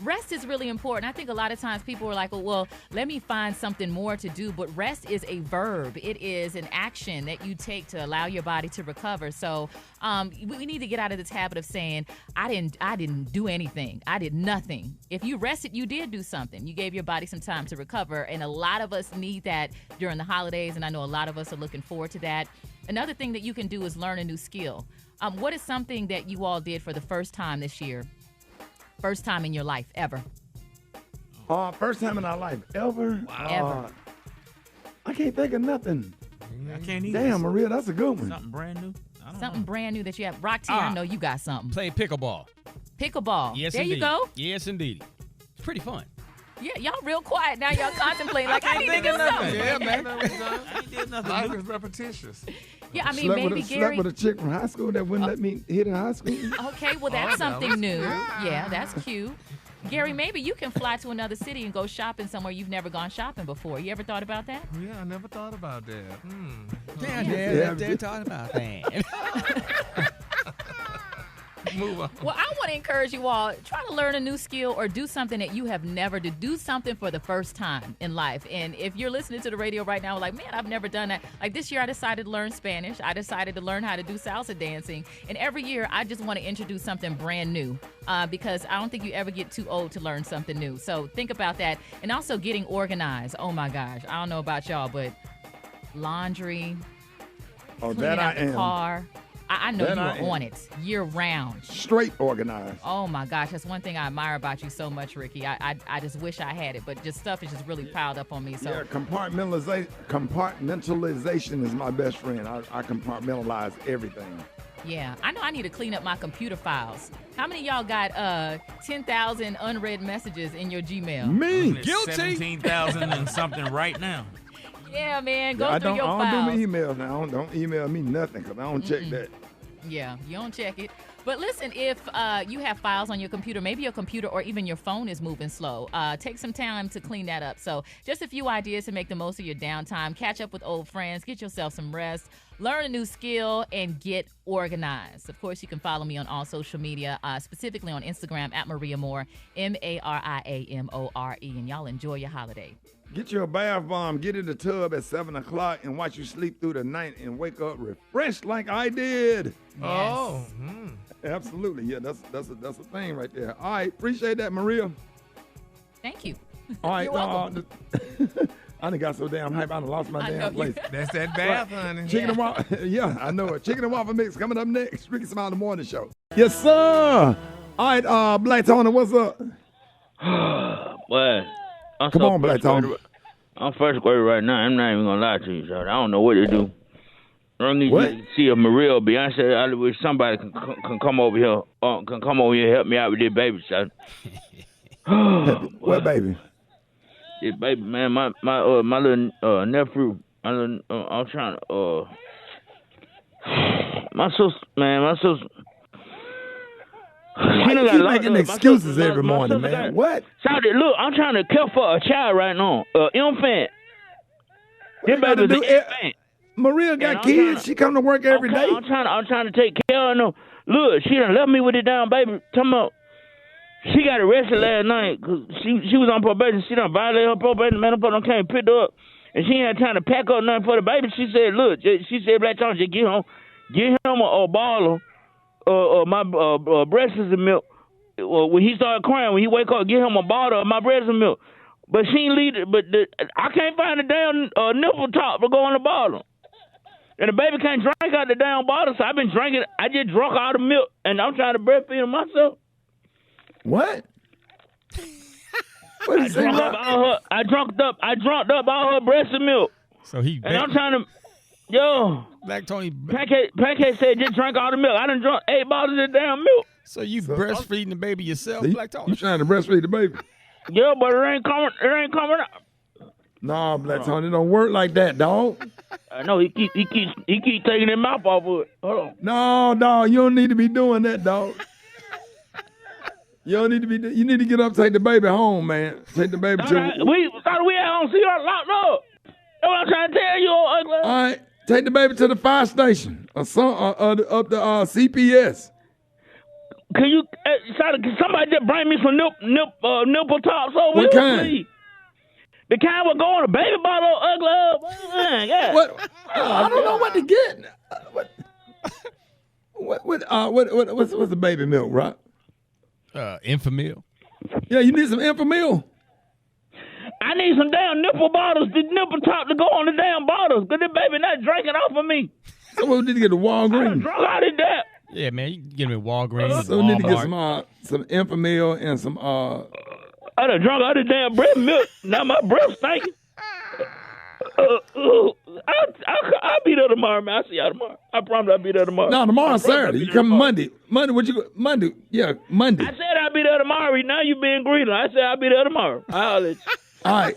Rest is really important. I think a lot of times people are like, well, let me find something more to do. But rest is a verb. It is an action that you take to allow your body to recover. So we need to get out of this habit of saying, I didn't do anything. I did nothing. If you rested, you did do something. You gave your body some time to recover. And a lot of us need that during the holidays. And I know a lot of us are looking forward to that. Another thing that you can do is learn a new skill. What is something that you all did for the first time this year? First time in your life, ever? First time in our life, ever? Wow. Ever. I can't think of nothing. I can't eat Damn, Maria, that's a good one. something brand new. Something brand new that you have. Rock T, I know you got something. Play pickleball. Pickleball. Yes, there indeed. you go. Yes, indeed. It's pretty fun. Yeah, y'all real quiet now. Y'all contemplating like I need to do something. Yeah, man. I ain't did nothing. Life is repetitious. Yeah, I mean, slept maybe with a, Gary. slept with a chick from high school that wouldn't let me hit in high school. Okay, well, that's something new. Yeah, that's cute. Gary, maybe you can fly to another city and go shopping somewhere you've never gone shopping before. You ever thought about that? Yeah, I never thought about that. They're talking about that. Move on. Well, I want to encourage you all, try to learn a new skill or do something that you have never done. Do something for the first time in life. And if you're listening to the radio right now, like, man, I've never done that. Like this year, I decided to learn Spanish. I decided to learn how to do salsa dancing. And every year, I just want to introduce something brand new because I don't think you ever get too old to learn something new. So think about that. And also getting organized. Oh, my gosh. I don't know about y'all, but laundry, cleaning That out I the am. car. I know That you I are on it year round. Straight organized. Oh my gosh, that's one thing I admire about you so much, Ricky. I just wish I had it, but just stuff is just really piled up on me. So Yeah, compartmentalization is my best friend. I compartmentalize everything. yeah, I know I need to clean up my computer files. How many of y'all got 10,000 unread messages in your Gmail? Me. Guilty. 17,000 and something right now. Yeah, man, go I through don't, your I files. don't do my emails now. Don't email me nothing because I don't check that. Yeah, you don't check it. But listen, if you have files on your computer, maybe your computer or even your phone is moving slow, take some time to clean that up. So just a few ideas to make the most of your downtime. Catch up with old friends, get yourself some rest, learn a new skill, and get organized. Of course, you can follow me on all social media, specifically on Instagram at Maria Moore, MariaMore. And y'all enjoy your holiday. Get your bath bomb, get in the tub at 7 o'clock and watch you sleep through the night and wake up refreshed like I did. Oh. Absolutely. Yeah, that's a thing right there. All right. Appreciate that, Maria. Thank you. All right. You're welcome. I done got so damn hype, I done lost my damn place. That's that bath, honey. Chicken and waffle. Yeah, I know it. Chicken and waffle mix coming up next. Rickey Smiley Morning Show. Yes, sir. All right, Black Tony, what's up? Well, Come on, Black Tony. I'm first grade right now. I'm not even gonna lie to you, son. I don't know what to do. I need What? to see a Maria Beyonce. I wish somebody can come over here. Can come over here and help me out with this baby, son. What baby? This baby, man. My little nephew. I'm trying to. My sister, man. My sister. Why you keep making excuses every morning, man? What? Sorry, look, I'm trying to care for a child right now. Infant. This baby's an infant. Maria got kids. She come to work every day. I'm trying to take care of her. Look, she done left me with it down, baby. Talking about she got arrested last night because she was on probation. She done violated her probation. Man, done came and picked her up, and she ain't had time to pack up nothing for the baby. She said, "Look," she said, "Black Tony, just get him a bottle." My breast is milk. When he started crying, when he wake up, get him a bottle of my breast and milk. But she ain't leave it. But I can't find the damn nipple top to go on the bottle. And the baby can't drink out the damn bottle, so I've been drinking. I just drunk all the milk, and I'm trying to breastfeed him myself. What? What is I drunk up all her breast and milk. So he. And I'm trying to. Yo, Black Tony. Pancake said just drink all the milk. I done drunk 8 bottles of damn milk. So you breastfeeding the baby yourself, Black Tony? You trying to breastfeed the baby? Yeah, but it ain't coming out. No, Black Tony, it don't work like that, dog. I know he keep taking his mouth off of it. Hold on. No, you don't need to be doing that, dog. You don't need to be. You need to get up, take the baby home, man. Take the baby to. We thought we had home. See her locked up. That's what I'm trying to tell you, old ugly. All right, take the baby to the fire station or up the CPS. Can you? Can somebody just bring me some nipple tops over What here, kind? please? The kind will go in a baby bottle, ugly. Yeah. What? I don't know what to get. What's the baby milk, right? Infamil. Yeah, you need some Infamil. I need some damn nipple bottles, the nipple top to go on the damn bottles, because the baby not drinking off of me. So we need to get the Walgreens. Drunk out of that. Yeah, man, you can get them at Walgreens. So we need to get some Infamil and some I done drunk out of damn breast milk. Now my breath stinking. I'll be there tomorrow, man. I'll see y'all tomorrow. I promise I'll be there tomorrow. No, tomorrow's Saturday. You come Monday. Monday, what you go? Monday. Yeah, Monday. I said I'll be there tomorrow. Now you being greedy. I said I'll be there tomorrow. I'll let you. All right.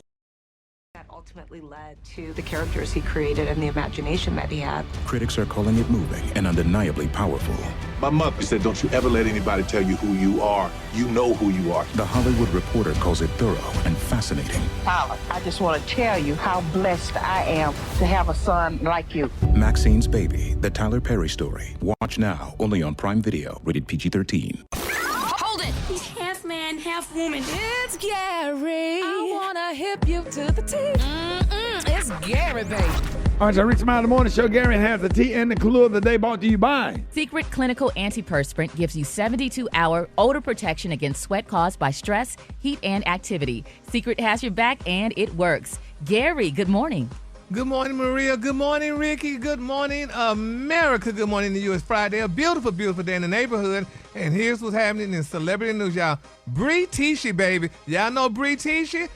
That ultimately led to the characters he created and the imagination that he had. Critics are calling it moving and undeniably powerful. My mother said, don't you ever let anybody tell you who you are. You know who you are. The Hollywood Reporter calls it thorough and fascinating. Tyler, I just want to tell you how blessed I am to have a son like you. Maxine's Baby, the Tyler Perry story. Watch now, only on Prime Video, rated PG-13. Hold it! He's half man, half woman. It's Gary. I wanna hip you to the T. It's Gary, baby. All right, so Rickey Smiley Morning Show. Gary has the tea and the clue of the day brought to you by Secret Clinical Antiperspirant gives you 72-hour odor protection against sweat caused by stress, heat, and activity. Secret has your back, and it works. Gary, good morning. Good morning, Maria. Good morning, Ricky. Good morning, America. Good morning to you. It's Friday, a beautiful, beautiful day in the neighborhood. And here's what's happening in celebrity news, y'all. Bree Tishy, baby. Y'all know Bree Tishy?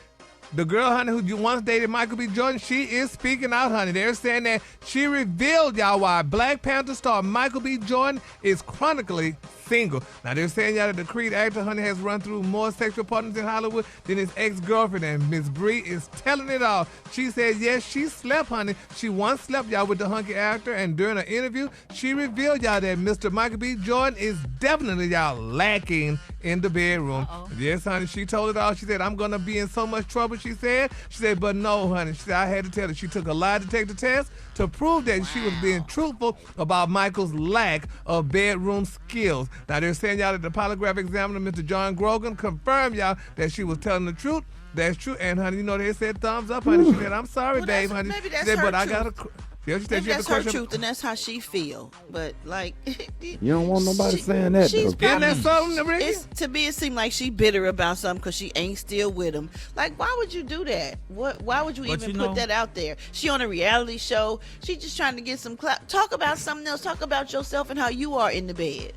The girl, honey, who once dated Michael B. Jordan, she is speaking out, honey. They're saying that she revealed, y'all, why Black Panther star Michael B. Jordan is chronically single. Now, they're saying, y'all, that the Creed actor, honey, has run through more sexual partners in Hollywood than his ex-girlfriend, and Miss Bree is telling it all. She said, yes, she slept, honey. She once slept, y'all, with the hunky actor, and during an interview, she revealed, y'all, that Mr. Michael B. Jordan is definitely, y'all, lacking in the bedroom. Yes, honey, she told it all. She said, I'm going to be in so much trouble, she said, but no, honey. She said, I had to tell her. She took a lie detector test to prove that she was being truthful about Michael's lack of bedroom skills. Now, they're saying, y'all, that the polygraph examiner, Mr. John Grogan, confirmed, y'all, that she was telling the truth. That's true. And, honey, you know, they said thumbs up, honey. She said, I'm sorry, Dave, honey. Maybe that's she said, her but truth. I got to... Yeah, she Maybe that's she her truth, and that's how she feel. But like, you don't want nobody saying that. She's though. Isn't that something, Ricky? To me, it seemed like she bitter about something because she ain't still with him. Like, why would you do that? Why would you even put that out there? She on a reality show. She just trying to get some clout. Talk about something else. Talk about yourself and how you are in the bed.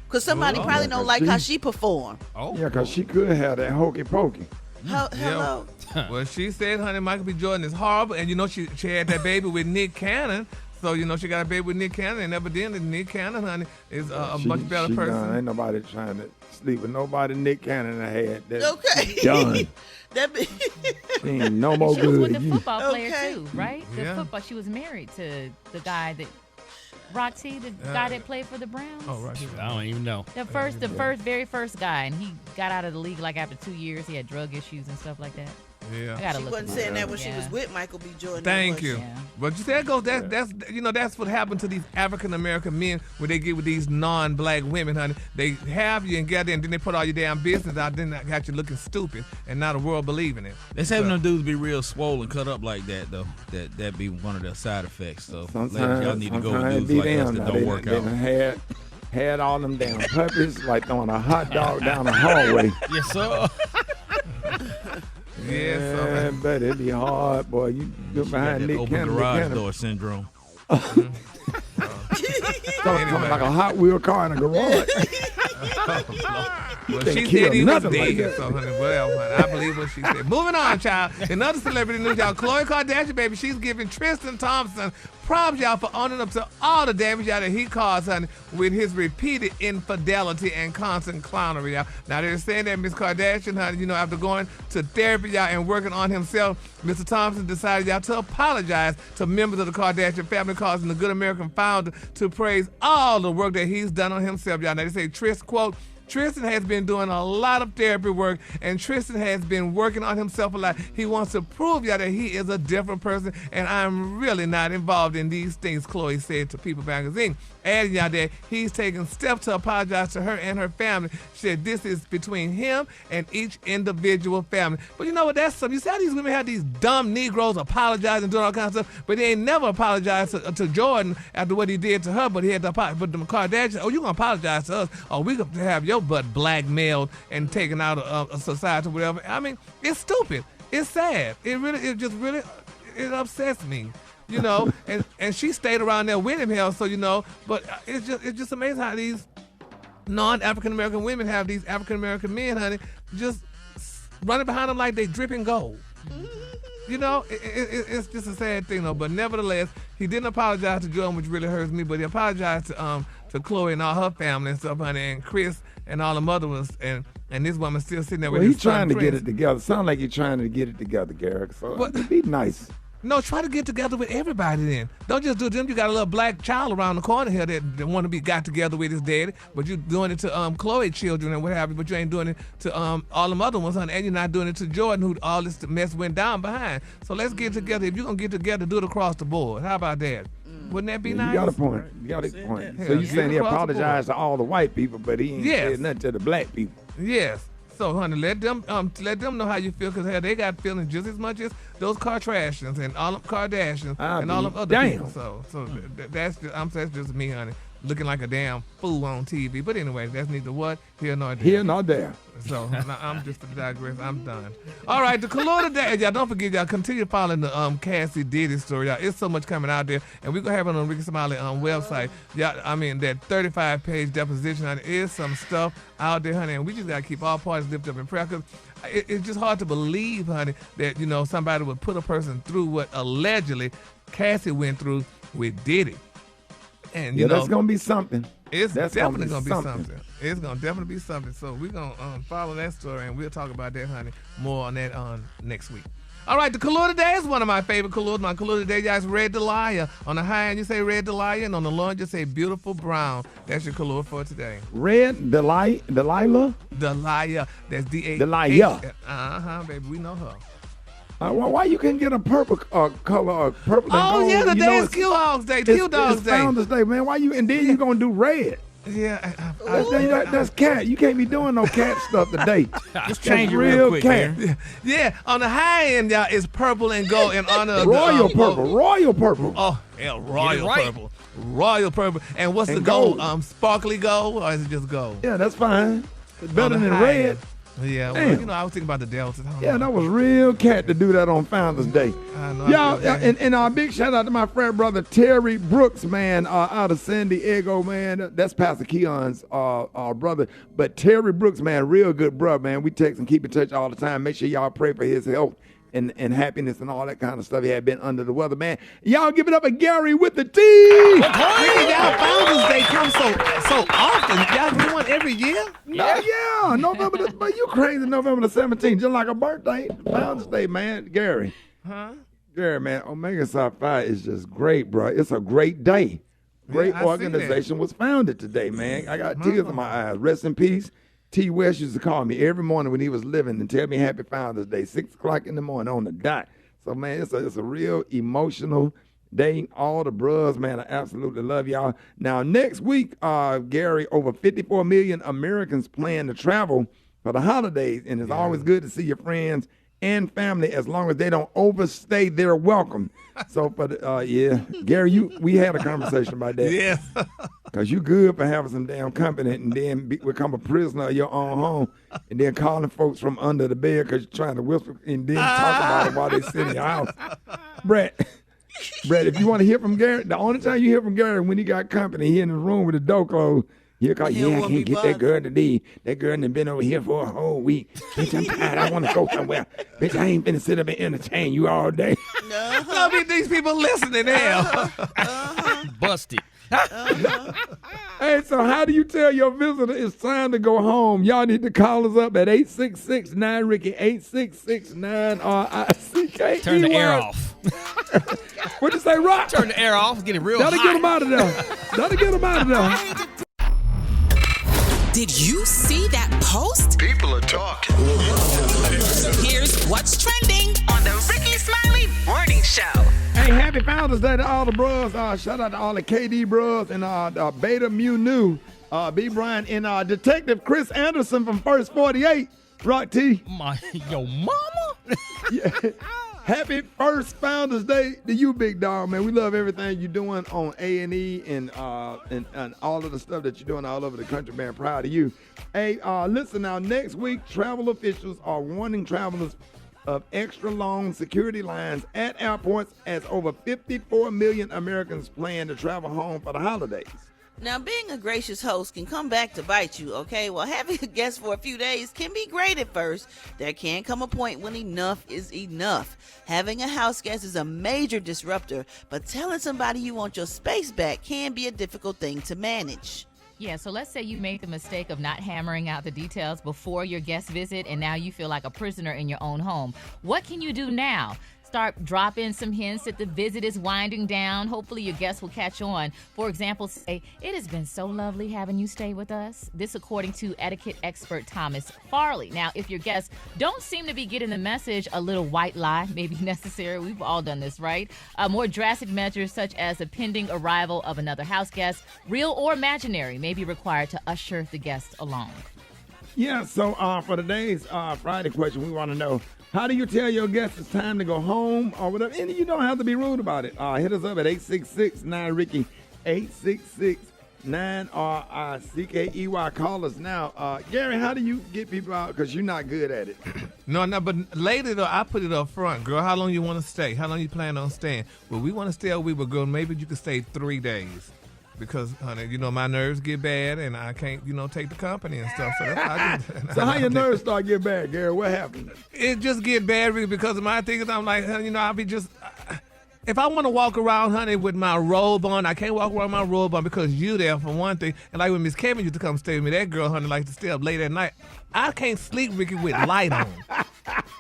Because somebody probably don't like how she perform. Yeah, because she could have that hokey pokey. Hello. Well, she said, honey, Michael B. Jordan is horrible. And, you know, she had that baby with Nick Cannon. So, you know, she got a baby with Nick Cannon, and evidently Nick Cannon, honey, is a much better person. Ain't nobody trying to sleep with nobody Nick Cannon had. That's okay. Done. She ain't no more she good. was with the football player, Okay. too, right? The football. She was married to the guy that... Roxy, the guy that played for the Browns. Oh, Roxy. I don't even know. The very first guy, and he got out of the league like after 2 years. He had drug issues and stuff like that. Yeah, I gotta She look wasn't him saying up. that when she was with Michael B. Jordan. Thank you. Yeah. But you see, that's what happened to these African American men when they get with these non-black women, honey. They have you and get there, and then they put all your damn business out, then they got you looking stupid, and now the world believing it. They say them dudes be real swollen, cut up like that though. That be one of their side effects. So ladies, y'all need to go with dudes like us that don't work out. They had all them damn puppies like throwing a hot dog down the hallway. Yes, sir. Yeah, but it'd be hard, boy. You go behind Nick open Cannon. garage door syndrome. Something like a Hot Wheel car in a garage. Well, she said he was dead, so honey, well, honey, I believe what she said. Moving on, child. In other celebrity news, y'all, Khloe Kardashian, baby, she's giving Tristan Thompson props, y'all, for owning up to all the damage, y'all, that he caused, honey, with his repeated infidelity and constant clownery, y'all. Now, they're saying that Miss Kardashian, honey, you know, after going to therapy, y'all, and working on himself, Mr. Thompson decided, y'all, to apologize to members of the Kardashian family, causing the Good American founder to praise all the work that he's done on himself, y'all. Now, they say, quote, Tristan has been doing a lot of therapy work, and Tristan has been working on himself a lot. He wants to prove y'all that he is a different person, and I'm really not involved in these things, Khloe said to People magazine. Adding y'all that he's taking steps to apologize to her and her family. She said this is between him and each individual family. But you know what, that's something. You see how these women have these dumb Negroes apologizing and doing all kinds of stuff, but they ain't never apologized to Jordan after what he did to her, but he had to apologize. But the Kardashians, oh, you gonna apologize to us, or we gonna have your butt blackmailed and taken out of society or whatever. I mean, it's stupid. It's sad. It upsets me. You know, and she stayed around there with him, hell, so, you know, but it's just amazing how these non-African American women have these African American men, honey, just running behind them like they dripping gold. You know, it's just a sad thing, though. But nevertheless, he didn't apologize to Jordan, which really hurts me. But he apologized to Chloe and all her family and stuff, honey, and Chris and all the mother ones, and this woman still sitting there with his he's trying to Chris. get it together. Sound like he's trying to get it together, Garrett. So be nice. No, try to get together with everybody then. Don't just do them. You got a little black child around the corner here that want to be got together with his daddy, but you're doing it to Chloe's children and what have you, but you ain't doing it to all them other ones, honey, and you're not doing it to Jordan, who all this mess went down behind. So let's get together. If you're going to get together, do it across the board. How about that? Wouldn't that be nice? You got a point. You got a point. So you're saying he apologized to all the white people, but he ain't said nothing to the black people. Yes. So, honey, let them know how you feel, because they got feelings just as much as those Kardashians and all them Kardashians and all them other people. So that's just me, honey, looking like a damn fool on TV. But anyway, that's neither what here nor there. Here nor there. So I'm just to digress. I'm done. All right, the color today, y'all. Don't forget, y'all continue following the Cassie Diddy story, y'all. It's so much coming out there, and we're gonna have it on Rickey Smiley website. Y'all, I mean that 35-page deposition. Honey, is some stuff out there, honey, and we just gotta keep all parties lifted up in prayer, because it's just hard to believe, honey, that somebody would put a person through what allegedly Cassie went through with Diddy. And that's gonna be something. It's definitely gonna be something. It's gonna definitely be something. So we're gonna follow that story, and we'll talk about that, honey, more on that next week. All right, the color today is one of my favorite colors. My color today, guys, Red Delilah. On the high end, you say Red Delilah, and on the low end, you say Beautiful Brown. That's your color for today. Red Delilah? Delilah. That's D-A. Delilah. Baby, we know her. Why you couldn't get a purple color, purple and gold? Oh, yeah, today is Q Dogs Day. Q Dogs Day. It's Founders Day, man. Why you, and then you going to do red. Yeah. That's cat. You can't be doing no cat stuff today. Just change it real quick, cat. Yeah, on the high end, y'all, it's purple and gold in honor of Royal purple. Royal purple. Oh, hell, Royal purple. Royal purple. And what's the gold? Sparkly gold, or is it just gold? Yeah, that's fine. It's better than red. Yeah, well, I was thinking about the Deltas. That was real cat to do that on Founders Day. I know. Y'all, and a big shout out to my friend brother Terry Brooks, man, out of San Diego, man. That's Pastor Keon's brother. But Terry Brooks, man, real good brother, man. We text and keep in touch all the time. Make sure y'all pray for his health and happiness and all that kind of stuff. He had been under the weather, man. Y'all give it up at Gary with the T. Y'all Founders Day comes so often. Y'all do one every year? Yeah. November, but you crazy, November the 17th, just like a birthday. Founders Day, man. Gary. Huh? Gary, man, Omega Psi Phi is just great, bro. It's a great day. Great organization was founded today, man. I got tears in my eyes. Rest in peace. T. West used to call me every morning when he was living and tell me Happy Founders Day, 6 o'clock in the morning on the dot. So, man, it's a real emotional day. All the bros, man, I absolutely love y'all. Now, next week, Gary, over 54 million Americans plan to travel for the holidays, and it's always good to see your friends and family as long as they don't overstay their welcome. So, Gary, we had a conversation about that. Yeah. Because you good for having some damn company and then become a prisoner of your own home and then calling folks from under the bed because you're trying to whisper and then talk about it while they sit in your house. Brett, if you want to hear from Gary, the only time you hear from Gary when he got company, he in his room with the door closed. He'll call, I can't get that girl today. That girl done been over here for a whole week. Bitch, I'm tired. I want to go somewhere. Bitch, I ain't finna sit up and entertain you all day. I mean, these people listening now. Busted. Hey, so how do you tell your visitor it's time to go home? Y'all need to call us up at 866-9-RICKY, 866-9-RICKY. Turn the air off. What'd you say, Rock? Turn the air off. Get it real hot. Gotta get them out of there. Gotta get them out of there. Did you see that post? People are talking. Here's what's trending on the Rickey Smiley Morning Show. Hey, happy Founders Day to all the bros. Shout out to all the KD bros and Beta Mu Nu, B. Brian, and Detective Chris Anderson from First 48. Rock T. Yo mama. Yeah. Happy first Founders Day to you, big dog, man. We love everything you're doing on A&E and all of the stuff that you're doing all over the country, man. Proud of you. Hey, listen now, next week, travel officials are warning travelers of extra long security lines at airports as over 54 million Americans plan to travel home for the holidays. Now, being a gracious host can come back to bite you, okay? Well, having a guest for a few days can be great at first. There can come a point when enough is enough. Having a house guest is a major disruptor, but telling somebody you want your space back can be a difficult thing to manage. Yeah, so let's say you made the mistake of not hammering out the details before your guest visit, and now you feel like a prisoner in your own home. What can you do now? Start dropping some hints that the visit is winding down. Hopefully your guests will catch on. For example, say, "It has been so lovely having you stay with us." This according to etiquette expert Thomas Farley. Now, if your guests don't seem to be getting the message, a little white lie may be necessary. We've all done this, right? More drastic measures such as the pending arrival of another house guest, real or imaginary, may be required to usher the guests along. Yeah, so for today's Friday question, we want to know, how do you tell your guests it's time to go home or whatever? And you don't have to be rude about it. Hit us up at 866-9-RICKY, 866-9-RICKEY. Call us now. Gary, how do you get people out? Because you're not good at it. No, but later, though, I put it up front. Girl, how long you want to stay? How long you plan on staying? Well, we want to stay a week, but girl, maybe you can stay 3 days. Because, honey, my nerves get bad and I can't, take the company and stuff. So that's how I do. So how your nerves start getting bad, Gary? What happened? It just get bad really because of my things. I'm like, I'll be just... If I want to walk around, honey, with my robe on, I can't walk around with my robe on because you there for one thing. And like when Miss Kevin used to come stay with me, that girl, honey, likes to stay up late at night. I can't sleep, Ricky, with light on.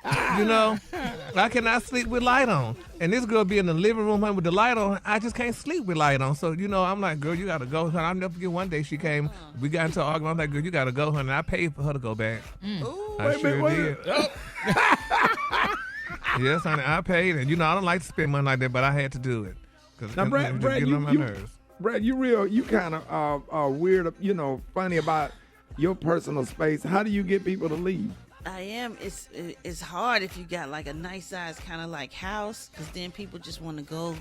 I cannot sleep with light on. And this girl be in the living room, honey, with the light on. I just can't sleep with light on. So, I'm like, girl, you got to go. Honey, I'll never forget one day she came. We got into an argument. I'm like, girl, you got to go, honey. I paid for her to go back. I sure did. Yes, honey, I paid. And, I don't like to spend money like that, but I had to do it. Now, Brad, Brad, you kind of weird, funny about your personal space. How do you get people to leave? I am. It's hard if you got like a nice size kind of like house, because then people just want to go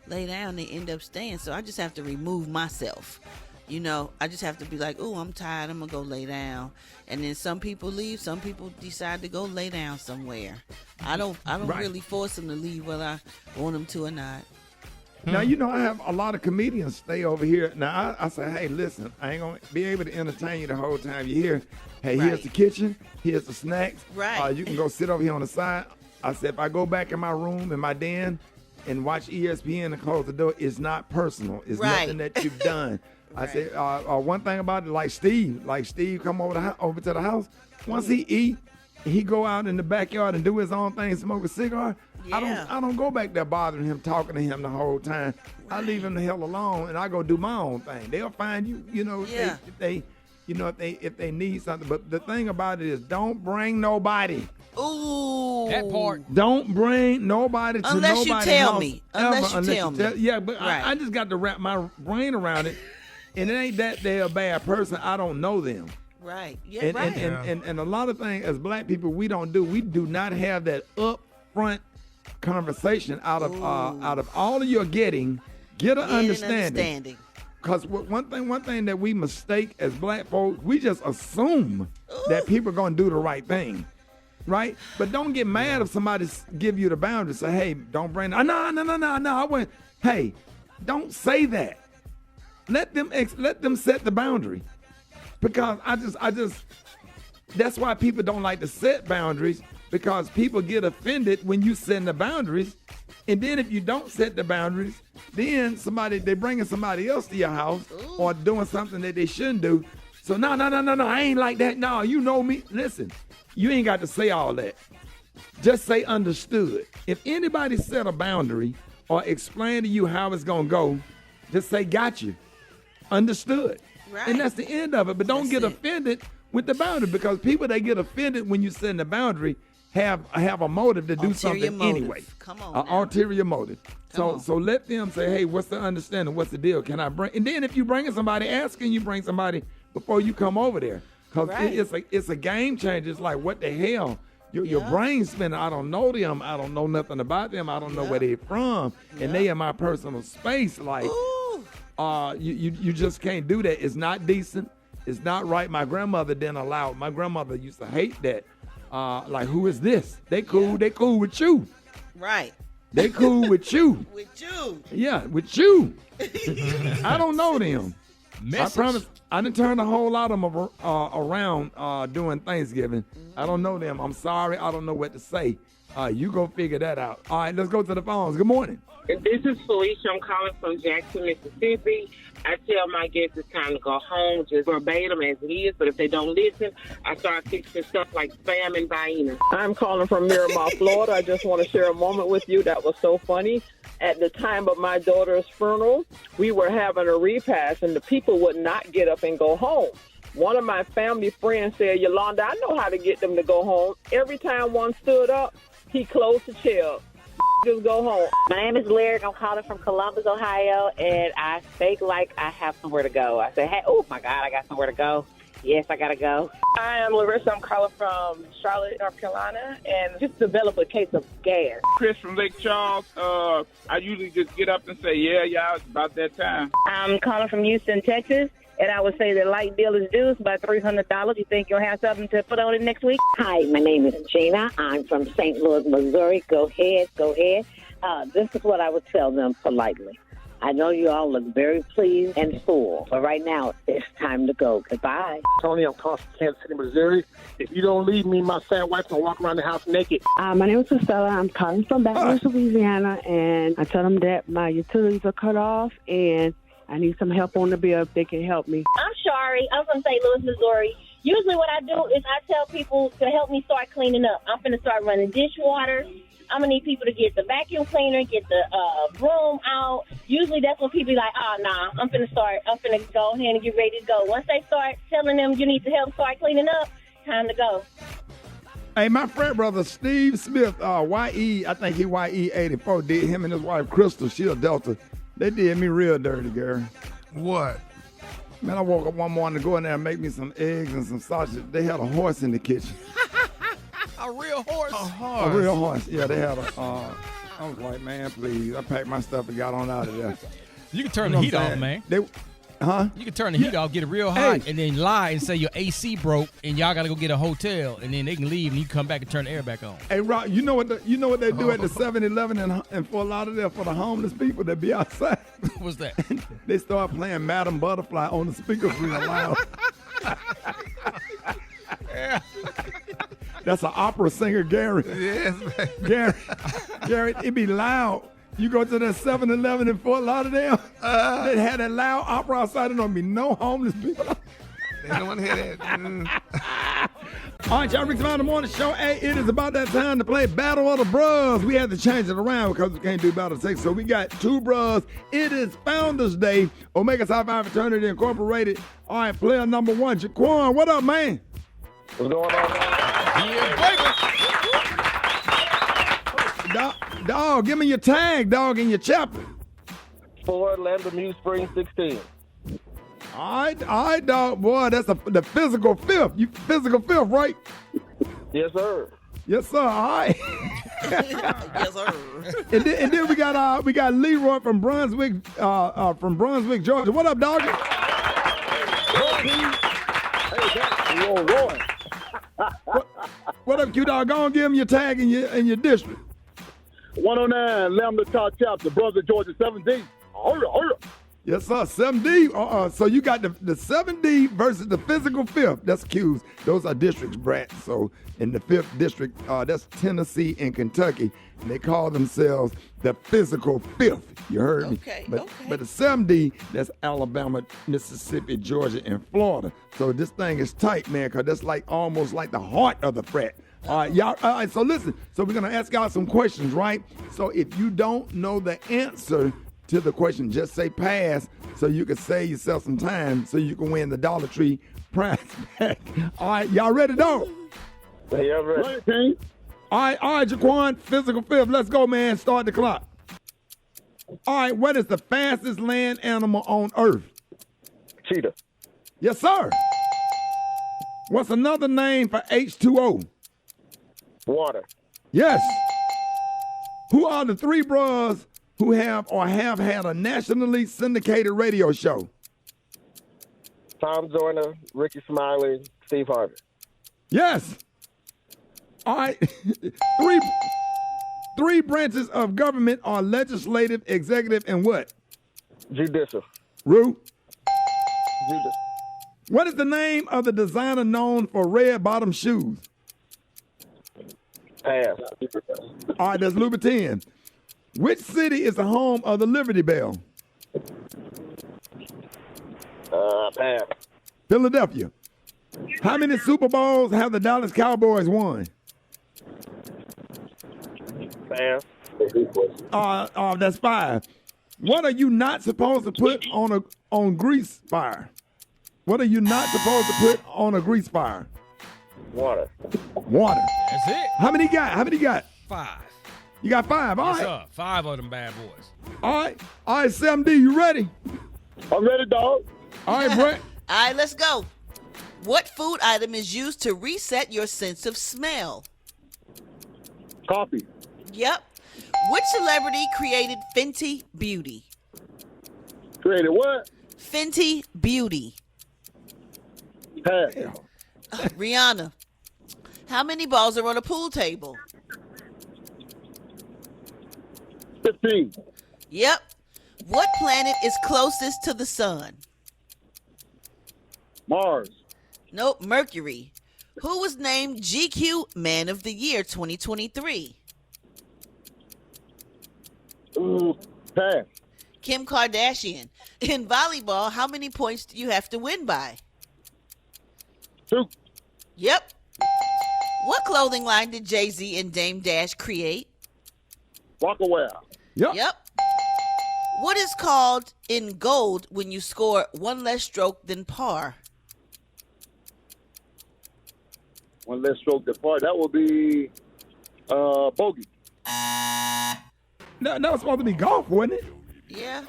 lay down. They end up staying. So I just have to remove myself. I just have to be like, "Oh, I'm tired. I'm gonna go lay down." And then some people leave. Some people decide to go lay down somewhere. I don't really force them to leave whether I want them to or not. Now, I have a lot of comedians stay over here. Now, I say, hey, listen, I ain't going to be able to entertain you the whole time you're here. Hey, here's the kitchen. Here's the snacks. Right. You can go sit over here on the side. I said, if I go back in my room, in my den, and watch ESPN and close the door, it's not personal. It's nothing that you've done. I said, one thing about it, like Steve come over to the house. Once he eat, he go out in the backyard and do his own thing, smoke a cigar. Yeah. I don't go back there bothering him, talking to him the whole time. I leave him the hell alone, and I go do my own thing. They'll find you, if they need something. But the thing about it is, don't bring nobody. Ooh, that part. Don't bring nobody to unless nobody's you tell house me. Ever, Unless you tell me. Yeah, but right. I just got to wrap my brain around it, and it ain't that they're a bad person. I don't know them. Right. Yeah. And, right. And a lot of things as black people we don't do. We do not have that upfront conversation out of all of your getting. Get an understanding. Because one thing that we mistake as black folks, we just assume that people are going to do the right thing, right? But don't get mad if somebody give you the boundary. Say, hey, don't bring. No. I went. Hey, don't say that. Let them set the boundary. Because I just that's why people don't like to set boundaries, because people get offended when you set the boundaries, and then if you don't set the boundaries, then they bringing somebody else to your house or doing something that they shouldn't do. So no, I ain't like that. No, you know me. Listen, you ain't got to say all that. Just say understood. If anybody set a boundary or explain to you how it's gonna go, just say got you. Understood. Right. And that's the end of it. But don't get offended with the boundary, because people that get offended when you set the boundary have a motive to do something anyway. Come on. An ulterior motive. So let them say, hey, what's the understanding? What's the deal? Can I bring? And then if you bring somebody, asking you bring somebody before you come over there, because it's a game changer. It's like, what the hell? Your brain's spinning. I don't know them. I don't know nothing about them. I don't know where they're from, and they in my personal space. Like. You just can't do that. It's not decent. It's not right. My grandmother didn't allow it. My grandmother used to hate that. Like, who is this? They cool. Yeah. They cool with you. Right. They cool with you. With you. Yeah, with you. I don't know them. Message. I promise. I didn't turn a whole lot of them around during Thanksgiving. I don't know them. I'm sorry. I don't know what to say. You go figure that out. All right, let's go to the phones. Good morning. This is Felicia. I'm calling from Jackson, Mississippi. I tell my guests it's time to go home, just verbatim as it is. But if they don't listen, I start fixing stuff like Spam and Vienna. I'm calling from Miramar, Florida. I just want to share a moment with you that was so funny. At the time of my daughter's funeral, we were having a repast, and the people would not get up and go home. One of my family friends said, Yolanda, I know how to get them to go home. Every time one stood up, he closed the chair. Just go home. My name is Lyric. I'm calling from Columbus, Ohio, and I fake like I have somewhere to go. I say, hey, oh, my God, I got somewhere to go. Yes, I got to go. Hi, I'm Larissa. I'm calling from Charlotte, North Carolina, and just developed a case of gas. Chris from Lake Charles. I usually just get up and say, yeah, it's about that time. I'm calling from Houston, Texas, and I would say the light bill is due. It's about $300. You think you'll have something to put on it next week? Hi, my name is Gina. I'm from St. Louis, Missouri. Go ahead. This is what I would tell them politely. I know you all look very pleased and full, but right now it's time to go. Goodbye. Tony, I'm calling from Kansas City, Missouri. If you don't leave me, my fat wife's going to walk around the house naked. My name is Estella. I'm calling from Baton Rouge, Louisiana, and I tell them that my utilities are cut off and I need some help on the bill if they can help me. I'm Shari. I'm from St. Louis, Missouri. Usually what I do is I tell people to help me start cleaning up. I'm going to start running dishwater. I'm going to need people to get the vacuum cleaner, get the broom out. Usually that's when people be like, nah, I'm going to go ahead and get ready to go. Once they start telling them you need to help start cleaning up, time to go. Hey, my friend brother Steve Smith, I think he YE84, did him and his wife Crystal, she a Delta. They did me real dirty, Gary. What? Man, I woke up one morning to go in there and make me some eggs and some sausage. They had a horse in the kitchen. A real horse? A real horse. Yeah, they had I was like, man, please. I packed my stuff and got on out of there. You can turn the heat off, man. You can turn the heat off, get it real hot, and then lie and say your AC broke and y'all got to go get a hotel, and then they can leave and you come back and turn the air back on. Hey, Rob, you know what they do at the 7-Eleven and Fort Lauderdale for the homeless people that be outside? What's that? They start playing Madam Butterfly on the speakers real loud. Yeah. That's an opera singer, Gary. Yes, man. Gary, it be loud. You go to the 7-Eleven in Fort Lauderdale, they had that loud opera outside. There don't be no homeless people. They don't want to hear that. All right, y'all, Rickey Smiley Morning Show. Hey, it is about that time to play Battle of the Bros. We had to change it around because we can't do Battle of Sex. So we got two bros. It is Founders Day. Omega Psi Phi Fraternity Incorporated. All right, player number one, Jaquan. What up, man? What's going on, man? Dog, give me your tag, dog, and your chapter. 4 Lambda Muse Spring 16. All right, dog. Boy, that's the physical fifth. You physical fifth, right? Yes, sir. Yes, sir. All right. Yes, sir. And then we got Leroy from Brunswick, Georgia. What up, dog? What up, Q-Dog? Go on, give him your tag in your district. 109 Lambda Top Chapter, Brother Georgia 7D. Yes, sir. 7D. So you got the 7D versus the physical fifth. That's Q's. Those are districts, Brad. So in the 5th district, that's Tennessee and Kentucky. And they call themselves the physical fifth. You heard me? But the 7D, that's Alabama, Mississippi, Georgia, and Florida. So this thing is tight, man, because that's almost like the heart of the frat. All right, y'all. All right, so listen. So we're going to ask y'all some questions, right? So if you don't know the answer to the question, just say pass so you can save yourself some time so you can win the Dollar Tree prize back. All right, y'all ready, dog? Yeah, ready. All right, Jaquan, physical fifth. Let's go, man. Start the clock. All right, what is the fastest land animal on Earth? Cheetah. Yes, sir. What's another name for H2O? Water. Yes. Who are the three bros who have had a nationally syndicated radio show? Tom Joyner, Rickey Smiley, Steve Harvey. Yes. All right. Three branches of government are legislative, executive, and what? Judicial. Rue? Judah. What is the name of the designer known for red bottom shoes? Pass. All right, that's Louboutin. Which city is the home of the Liberty Bell? Pass. Philadelphia. How many Super Bowls have the Dallas Cowboys won? Pass. That's 5. What are you not supposed to put on grease fire? What are you not supposed to put on a grease fire? Water. That's it. How many you got? 5. You got 5. All Yes, right. sir. 5 of them bad boys. All right, 7D, you ready? I'm ready, dog. All right, Brett. All right, let's go. What food item is used to reset your sense of smell? Coffee. Yep. Which celebrity created Fenty Beauty? Created what? Fenty Beauty. Pass. Rihanna. How many balls are on a pool table? 15. Yep. What planet is closest to the sun? Mars. Nope, Mercury. Who was named GQ Man of the Year 2023? Pass. Kim Kardashian. In volleyball, how many points do you have to win by? 2. Yep. What clothing line did Jay-Z and Dame Dash create? Walkaway. Yep. What is called in gold when you score one less stroke than par? One less stroke than par. That will be bogey. No, that was supposed to be golf, wasn't it? Yeah.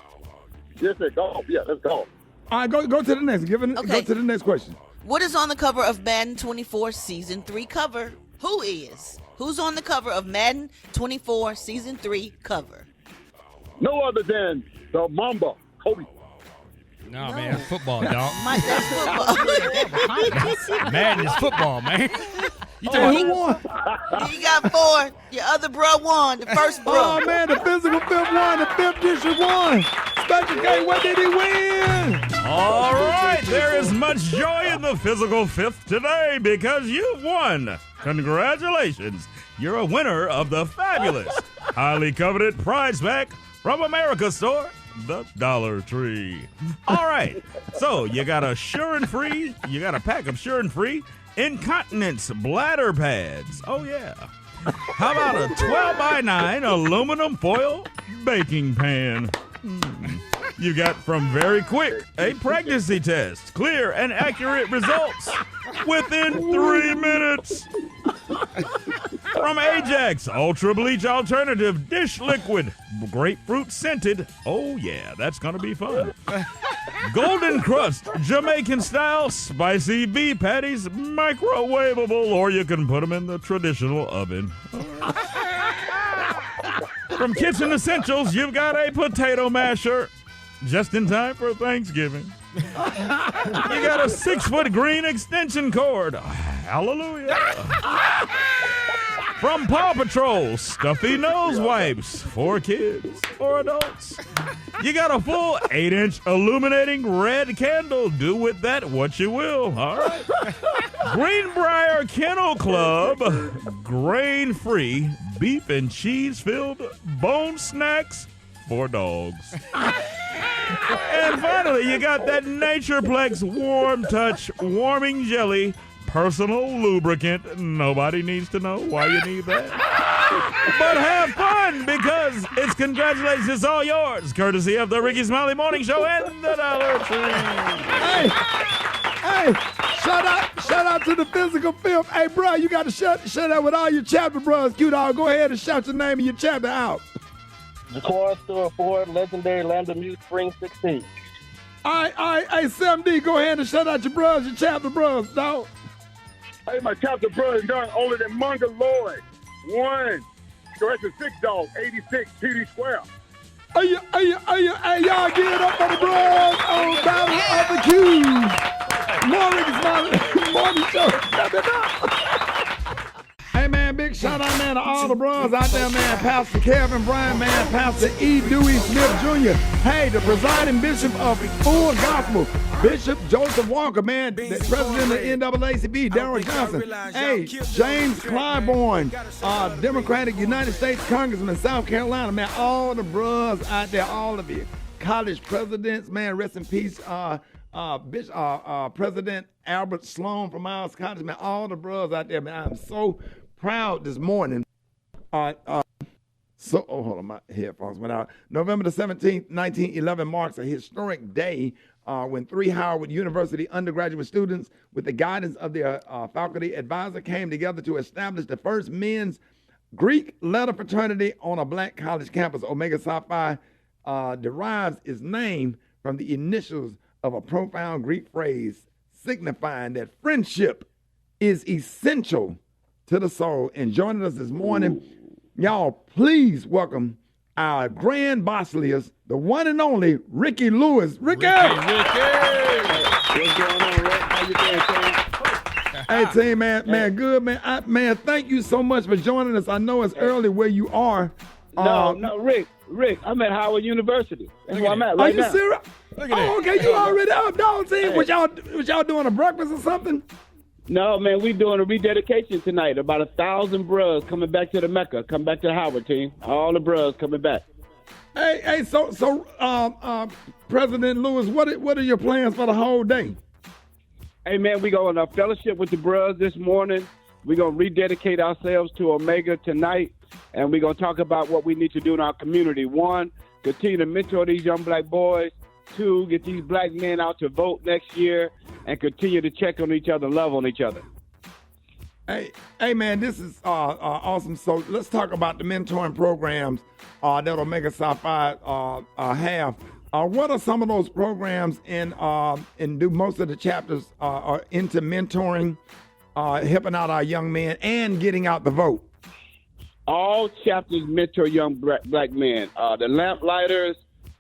Yes, it's golf. Yeah, that's golf. All right, go to the next. Go to the next question. What is on the cover of Madden 24 Season 3 cover? Who is? Who's on the cover of Madden 24 Season 3 cover? No other than the Mamba, Kobe. No, man, that's football, dog. Mike, that's football. Madden is football, man. You who won? You got 4. Your other bro won. The first bro. Oh, man, the physical fifth won. The 5th district won. Special K, what did he win? All right, there is much joy in the physical fifth today because you've won. Congratulations. You're a winner of the fabulous, highly coveted prize pack from America's store, the Dollar Tree. All right, so you got a you got a pack of Sure and Free incontinence bladder pads. Oh, yeah. How about a 12x9 aluminum foil baking pan? You got from Very Quick a pregnancy test, clear and accurate results within 3 minutes. From Ajax Ultra Bleach Alternative Dish Liquid, grapefruit scented. Oh yeah, that's gonna be fun. Golden Crust Jamaican style spicy beef patties, microwavable, or you can put them in the traditional oven. From Kitchen Essentials, you've got a potato masher. Just in time for Thanksgiving. You got a 6-foot green extension cord. Hallelujah. From Paw Patrol, stuffy nose wipes for kids or adults. You got a full 8-inch illuminating red candle. Do with that what you will. All right. Greenbrier Kennel Club, grain-free beef and cheese-filled bone snacks for dogs. And finally, you got that Natureplex Warm Touch Warming Jelly personal lubricant. Nobody needs to know why you need that. But have fun because it's congratulations, it's all yours, courtesy of the Rickey Smiley Morning Show and the Dollar Tree. Hey, shout out to the physical fifth. Hey, bro, you got to shut out with all your chapter bros. Q-Dog, go ahead and shout your name and your chapter out. Jaquan Store Ford, legendary Land of Muse, Spring 16. All right, hey, 7D, go ahead and shout out your bros, your chapter bros, dog. Hey, my chapter brother is done older than Mongoloid. 1. Correction 6 dog, 86, PD Square. Hey, y'all give it up for the bros on Battle of the Cubes. More Rickey Smiley Morning Show. Hey, man, big big shout out, man, to all the bros out there, man. Pastor Kevin Bryan, man. Pastor E. Dewey Smith Jr. Hey, the presiding bishop of Full Gospel, Bishop Joseph Walker, man. The president of NAACP, Darrell Johnson. Hey, James Clyburn, Democratic United States Congressman, South Carolina, man. All the bros out there, all of you. College presidents, man. Rest in peace, President Albert Sloan from Miles College, man. All the bros out there, man. I'm so proud this morning. Hold on, my headphones went out. November the 17th, 1911 marks a historic day when 3 Howard University undergraduate students, with the guidance of their faculty advisor, came together to establish the first men's Greek letter fraternity on a black college campus. Omega Psi Phi derives its name from the initials of a profound Greek phrase signifying that friendship is essential to the soul. And joining us this morning, y'all, please welcome our grand basileus, the one and only Ricky Lewis. Ricky! What's going on, Rick? How you doing, Tim? Hey, team, man, good, man. Man, thank you so much for joining us. I know it's early where you are. No, Rick, I'm at Howard University. That's where I'm at right now. Are you serious? Oh, okay, you already up, dog. See, was y'all doing a breakfast or something? No, man, we doing a rededication tonight. About 1,000 bros coming back to the Mecca, come back to the Howard team. All the bros coming back. Hey, so, President Lewis, what are your plans for the whole day? Hey, man, we going to fellowship with the bros this morning. We're going to rededicate ourselves to Omega tonight, and we're going to talk about what we need to do in our community. 1, continue to mentor these young black boys. 2, get these black men out to vote next year and continue to check on each other and love on each other. Hey, man, this is awesome. So let's talk about the mentoring programs that Omega Psi Phi have. What are some of those programs, and do most of the chapters are into mentoring, helping out our young men and getting out the vote? All chapters mentor young black men. The Lamplighters,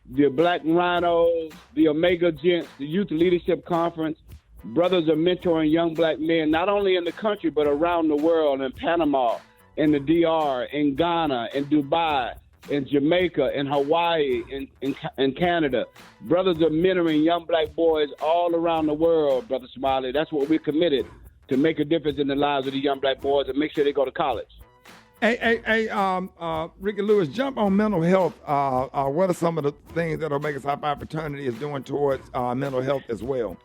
the Black Rhinos, the Omega Gents, the Youth Leadership Conference. Brothers are mentoring young black men, not only in the country, but around the world, in Panama, in the DR, in Ghana, in Dubai, in Jamaica, in Hawaii, in Canada. Brothers are mentoring young black boys all around the world, Brother Smiley. That's what we're committed to, make a difference in the lives of the young black boys and make sure they go to college. Hey, Ricky Lewis, jump on mental health. What are some of the things that Omega Psi Phi fraternity is doing towards mental health as well?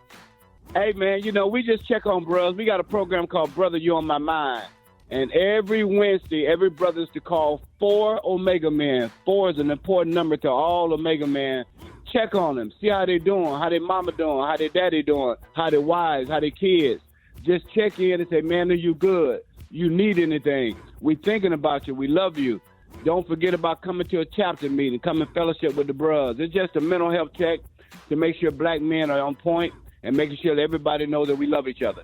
Hey, man, we just check on bros. We got a program called Brother, You on My Mind. And every Wednesday, every brother is to call 4 Omega men. 4 is an important number to all Omega men. Check on them. See how they doing, how their mama doing, how their daddy doing, how their wives, how their kids. Just check in and say, man, are you good? You need anything? We thinking about you. We love you. Don't forget about coming to a chapter meeting, come and fellowship with the bros. It's just a mental health check to make sure black men are on point and making sure that everybody knows that we love each other.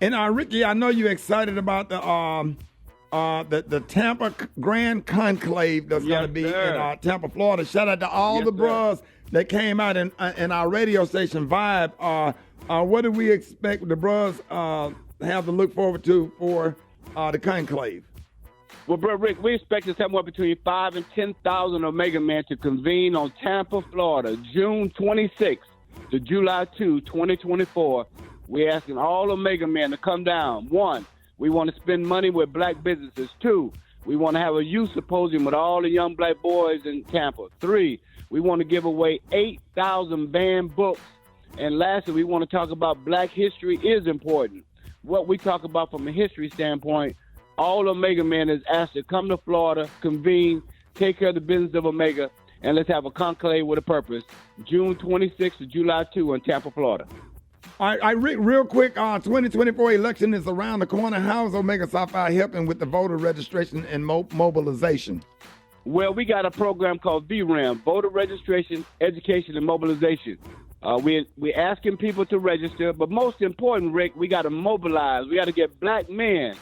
And Ricky, I know you're excited about the Tampa Grand Conclave that's going to be in Tampa, Florida. Shout out to all the bros that came out in our radio station Vibe. What do we expect the bros have to look forward to for the conclave? Well, bro, Rick, we expect somewhere between 5,000 and 10,000 Omega men to convene on Tampa, Florida, June 26th to July 2, 2024. We're asking all Omega men to come down. 1, we want to spend money with black businesses. 2, we want to have a youth symposium with all the young black boys in Tampa. 3, we want to give away 8,000 banned books. And lastly, we want to talk about black history is important. What we talk about from a history standpoint, all Omega men is asked to come to Florida, convene, take care of the business of Omega, and let's have a conclave with a purpose. June 26th to July 2 in Tampa, Florida. All right, Rick, real quick, 2024 election is around the corner. How is Omega Psi Phi helping with the voter registration and mobilization? Well, we got a program called VRAM, Voter Registration, Education, and Mobilization. We're asking people to register, but most important, Rick, we got to mobilize. We got to get black men.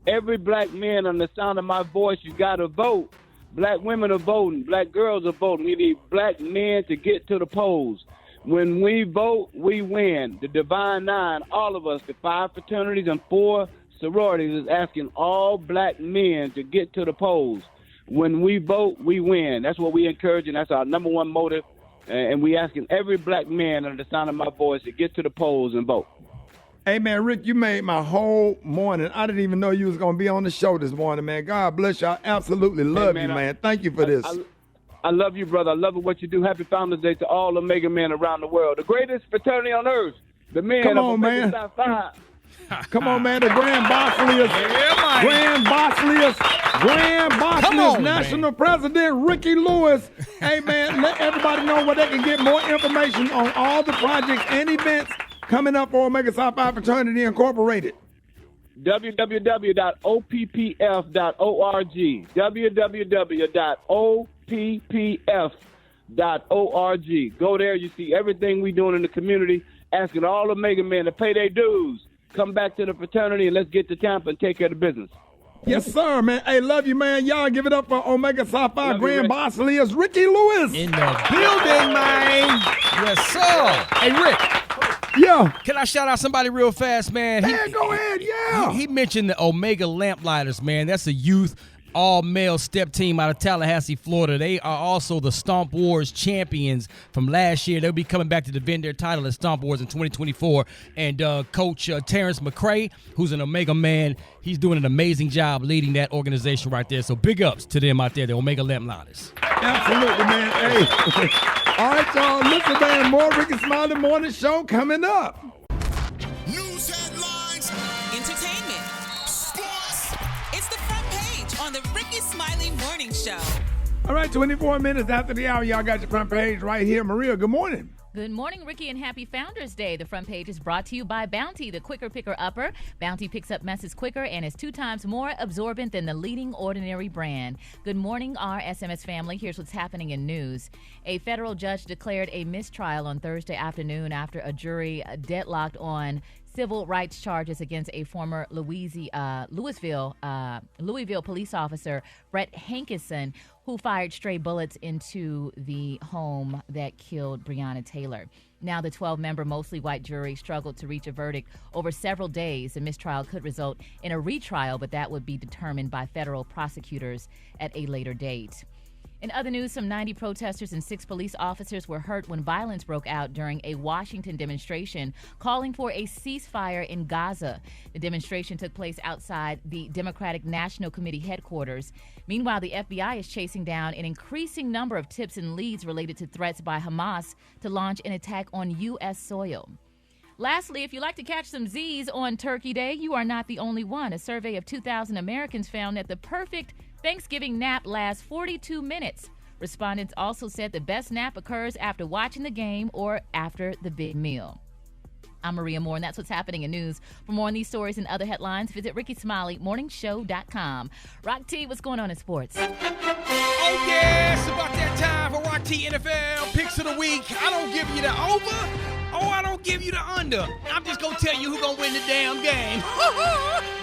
Every black man on the sound of my voice, you got to vote. Black women are voting. Black girls are voting. We need black men to get to the polls. When we vote, we win. The Divine Nine, all of us, the 5 fraternities and 4 sororities is asking all black men to get to the polls. When we vote, we win. That's what we encourage, and that's our number one motive. And we asking every black man under the sound of my voice to get to the polls and vote. Hey, man, Rick, you made my whole morning. I didn't even know you was going to be on the show this morning, man. God bless you. I absolutely love you, man. Thank you for this. I love you, brother. I love what you do. Happy Founders Day to all Omega men around the world. The greatest fraternity on earth. The men Come of on, Omega man. Psi Phi. Come on, man. The Grand Bosslius. Grand Bosslius National President Ricky Lewis. Hey, man, let everybody know where they can get more information on all the projects and events coming up for Omega Psi Phi Fraternity Incorporated. www.oppf.org. www.oppf.org. Go there. You see everything we doing in the community, asking all Omega men to pay their dues. Come back to the fraternity and let's get to Tampa and take care of the business. Yes, sir, man. Hey, love you, man. Y'all give it up for Omega Psi Phi Grand Bosslius Ricky Lewis. In the building, man. Yes, sir. Hey, Rick. Yeah. Can I shout out somebody real fast, man? Go ahead, yeah. He mentioned the Omega Lamplighters, man. That's a youth all-male step team out of Tallahassee, Florida. They are also the Stomp Wars champions from last year. They'll be coming back to defend their title at Stomp Wars in 2024. And Coach Terrence McCrae, who's an Omega man, he's doing an amazing job leading that organization right there. So big ups to them out there, the Omega Lamplighters. Absolutely, man. Hey. All right, y'all. Listen, man. More Rickey Smiley Morning Show coming up. News headlines. Entertainment. Sports. It's the front page on the Rickey Smiley Morning Show. All right, 24 minutes after the hour, y'all got your front page right here. Maria, good morning. Good morning, Ricky, and happy Founders Day. The front page is brought to you by Bounty, the quicker picker upper. Bounty picks up messes quicker and is 2 times more absorbent than the leading ordinary brand. Good morning, RSMS family. Here's what's happening in news. A federal judge declared a mistrial on Thursday afternoon after a jury deadlocked on civil rights charges against a former Louisville police officer, Brett Hankison, who fired stray bullets into the home that killed Breonna Taylor. Now, the 12-member, mostly white jury struggled to reach a verdict over several days. The mistrial could result in a retrial, but that would be determined by federal prosecutors at a later date. In other news, some 90 protesters and 6 police officers were hurt when violence broke out during a Washington demonstration calling for a ceasefire in Gaza. The demonstration took place outside the Democratic National Committee headquarters. Meanwhile, the FBI is chasing down an increasing number of tips and leads related to threats by Hamas to launch an attack on U.S. soil. Lastly, if you like to catch some Z's on Turkey Day, you are not the only one. A survey of 2,000 Americans found that the perfect Thanksgiving nap lasts 42 minutes. Respondents also said the best nap occurs after watching the game or after the big meal. I'm Maria Moore, and that's what's happening in news. For more on these stories and other headlines, visit RickeySmileyMorningShow.com. Rock T, what's going on in sports? Oh, yeah, it's about that time for Rock T NFL Picks of the Week. I don't give you the over, or I don't give you the under. I'm just going to tell you who's going to win the damn game.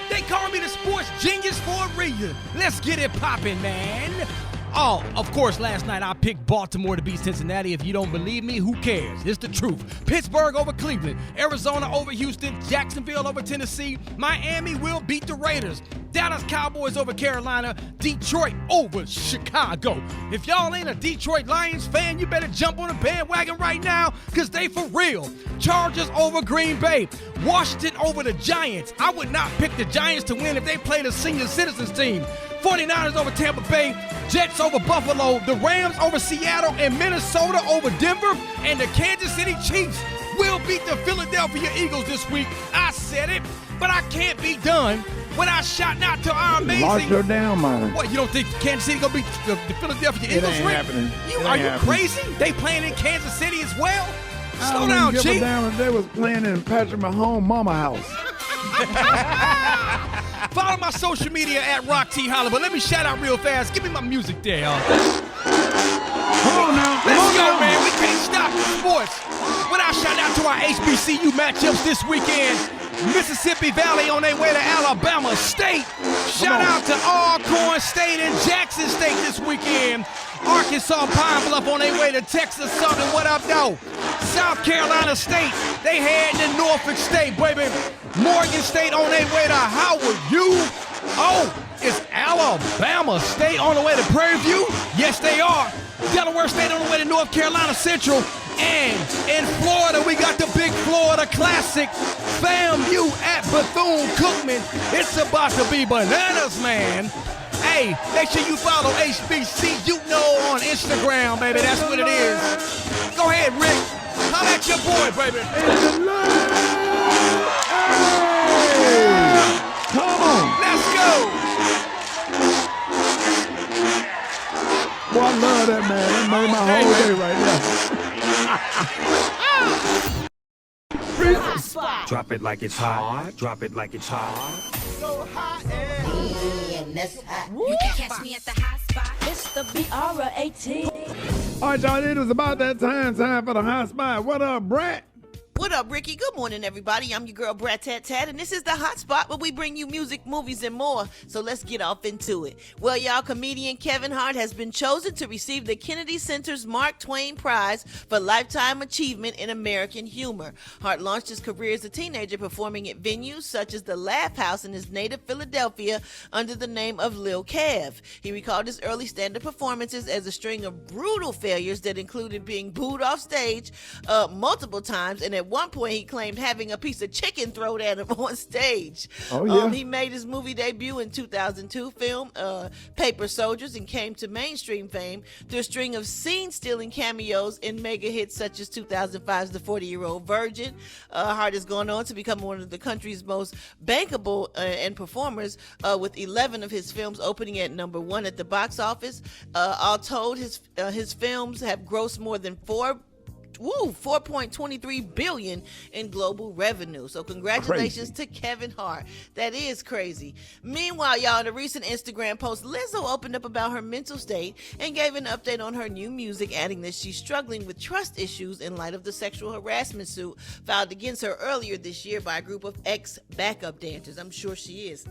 They call me the sports genius for a reason. Let's get it popping, man. Oh, of course, last night I picked Baltimore to beat Cincinnati. If you don't believe me, who cares? It's the truth. Pittsburgh over Cleveland. Arizona over Houston. Jacksonville over Tennessee. Miami will beat the Raiders. Dallas Cowboys over Carolina. Detroit over Chicago. If y'all ain't a Detroit Lions fan, you better jump on the bandwagon right now, because they for real. Chargers over Green Bay. Washington over the Giants. I would not pick the Giants to win if they played a senior citizens team. 49ers over Tampa Bay, Jets over Buffalo, the Rams over Seattle, and Minnesota over Denver, and the Kansas City Chiefs will beat the Philadelphia Eagles this week. I said it, but I can't be done without shouting out to our amazing... Lost your damn mind. What, you don't think Kansas City gonna beat the Philadelphia Eagles? It ain't happening. Are you crazy? They playing in Kansas City as well? Slow I down, don't give a Chief. damn if they was playing in Patrick Mahomes' mama house. Follow my social media at Rock T Holla, but let me shout out real fast. Give me my music there, y'all. Come on now. Let's go, man. We can't stop sports without shouting out to our HBCU matchups this weekend. Mississippi Valley on their way to Alabama State. Shout out to Alcorn State and Jackson State this weekend. Arkansas Pine Bluff on their way to Texas Southern. What up, though? South Carolina State, they heading to Norfolk State, baby. Morgan State on their way to Howard U. Oh, is Alabama State on the way to Prairie View? Yes, they are. Delaware State on the way to North Carolina Central. And in Florida, we got the big Florida Classic. FAMU at Bethune-Cookman. It's about to be bananas, man. Hey, make sure you follow HBC, you know, on Instagram, baby. That's what it is. Go ahead, Rick. Holla at your boy, baby. Hey! Come on. Let's go. Boy, I love that, man. That made my whole day right now. Drop it like it's hot. Drop it like it's hot. So hot and that's hot. You can catch me at the hot spot. It's the BR18. All right, y'all, it was about that time for the hot spot. What up, Brat? What up, Ricky? Good morning, everybody. I'm your girl, Brat Tat Tat, and this is the Hot Spot where we bring you music, movies, and more. So let's get off into it. Well, y'all, comedian Kevin Hart has been chosen to receive the Kennedy Center's Mark Twain Prize for Lifetime Achievement in American Humor. Hart launched his career as a teenager performing at venues such as the Laugh House in his native Philadelphia under the name of Lil Kev. He recalled his early stand-up performances as a string of brutal failures that included being booed off stage multiple times, and at one point he claimed having a piece of chicken thrown at him on stage. Oh, yeah. He made his movie debut in 2002 film Paper Soldiers and came to mainstream fame through a string of scene-stealing cameos in mega hits such as 2005's The 40-Year-Old Virgin. Hart has gone on to become one of the country's most bankable and performers with 11 of his films opening at number 1 at the box office. All told, his films have grossed more than $4.23 billion in global revenue. So congratulations to Kevin Hart. That is crazy. Meanwhile, y'all, in a recent Instagram post, Lizzo opened up about her mental state and gave an update on her new music, adding that she's struggling with trust issues in light of the sexual harassment suit filed against her earlier this year by a group of ex-backup dancers. I'm sure she is.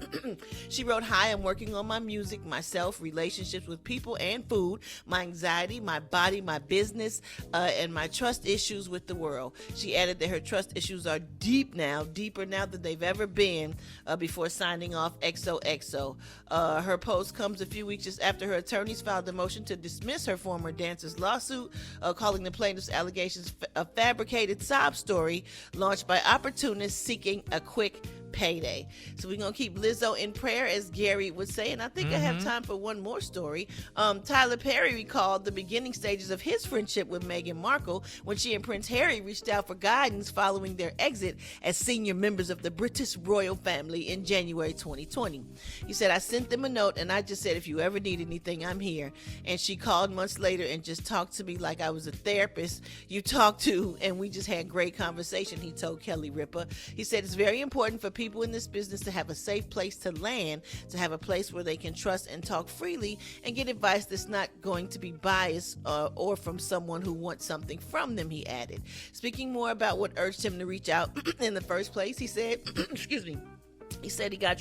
She wrote, "Hi, I'm working on my music, myself, relationships with people and food, my anxiety, my body, my business, and my trust issues with the world." She added that her trust issues are deeper now than they've ever been, before signing off XOXO. Her post comes a few weeks just after her attorneys filed a motion to dismiss her former dancer's lawsuit, calling the plaintiff's allegations a fabricated sob story launched by opportunists seeking a quick payday. So we're going to keep Lizzo in prayer, as Gary would say. And I think I have time for one more story. Tyler Perry recalled the beginning stages of his friendship with Meghan Markle when she and Prince Harry reached out for guidance following their exit as senior members of the British royal family in January 2020. He said, "I sent them a note and I just said, if you ever need anything, I'm here." And she called months later and just talked to me like I was a therapist you talk to, and we just had great conversation, he told Kelly Ripa. He said, "It's very important for people in this business to have a safe place to land, to have a place where they can trust and talk freely and get advice that's not going to be biased or from someone who wants something from them," he added. Speaking more about what urged him to reach out in the first place, he said, excuse me, he said he got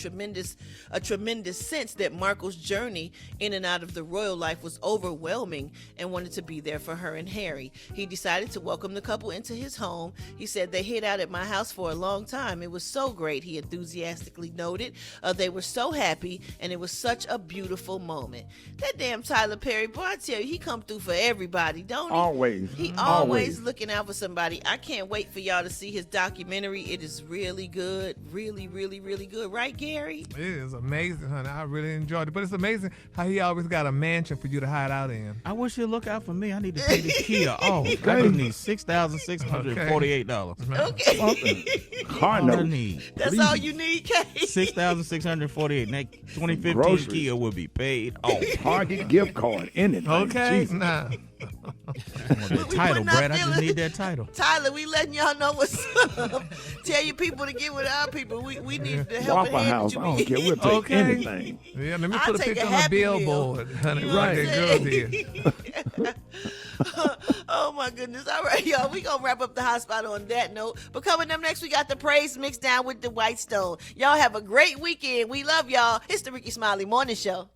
a tremendous sense that Markle's journey in and out of the royal life was overwhelming and wanted to be there for her and Harry. He decided to welcome the couple into his home. He said, "They hid out at my house for a long time. It was so great," he enthusiastically noted. They were so happy, and it was such a beautiful moment. That damn Tyler Perry, boy, I tell you, he come through for everybody, don't he? Always. He always looking out for somebody. I can't wait for y'all to see his documentary. It is really good. Really, really, really good. Right, Gary? It is amazing, honey. I really enjoyed it. But it's amazing how he always got a mansion for you to hide out in. I wish you'd look out for me. I need to pay the Kia. Oh, I just need $6,648. Okay. All I need. That's all you need, Kay? $6,648. That 2015 Kia will be paid off. Target gift card, anything. Okay, Jesus. nah. That title, Brad. I just need that title. Tyler, we letting y'all know what's up. Tell your people to get with our people. We need the help. Waffle House. I don't care. We'll take anything. Yeah, let me put a picture on a billboard, honey. You know Right, girl did. Oh my goodness. All right, y'all. We gonna wrap up the hot spot on that note. But coming up next, we got the praise mix down with the White Stone. Y'all have a great weekend. We love y'all. It's the Rickey Smiley Morning Show.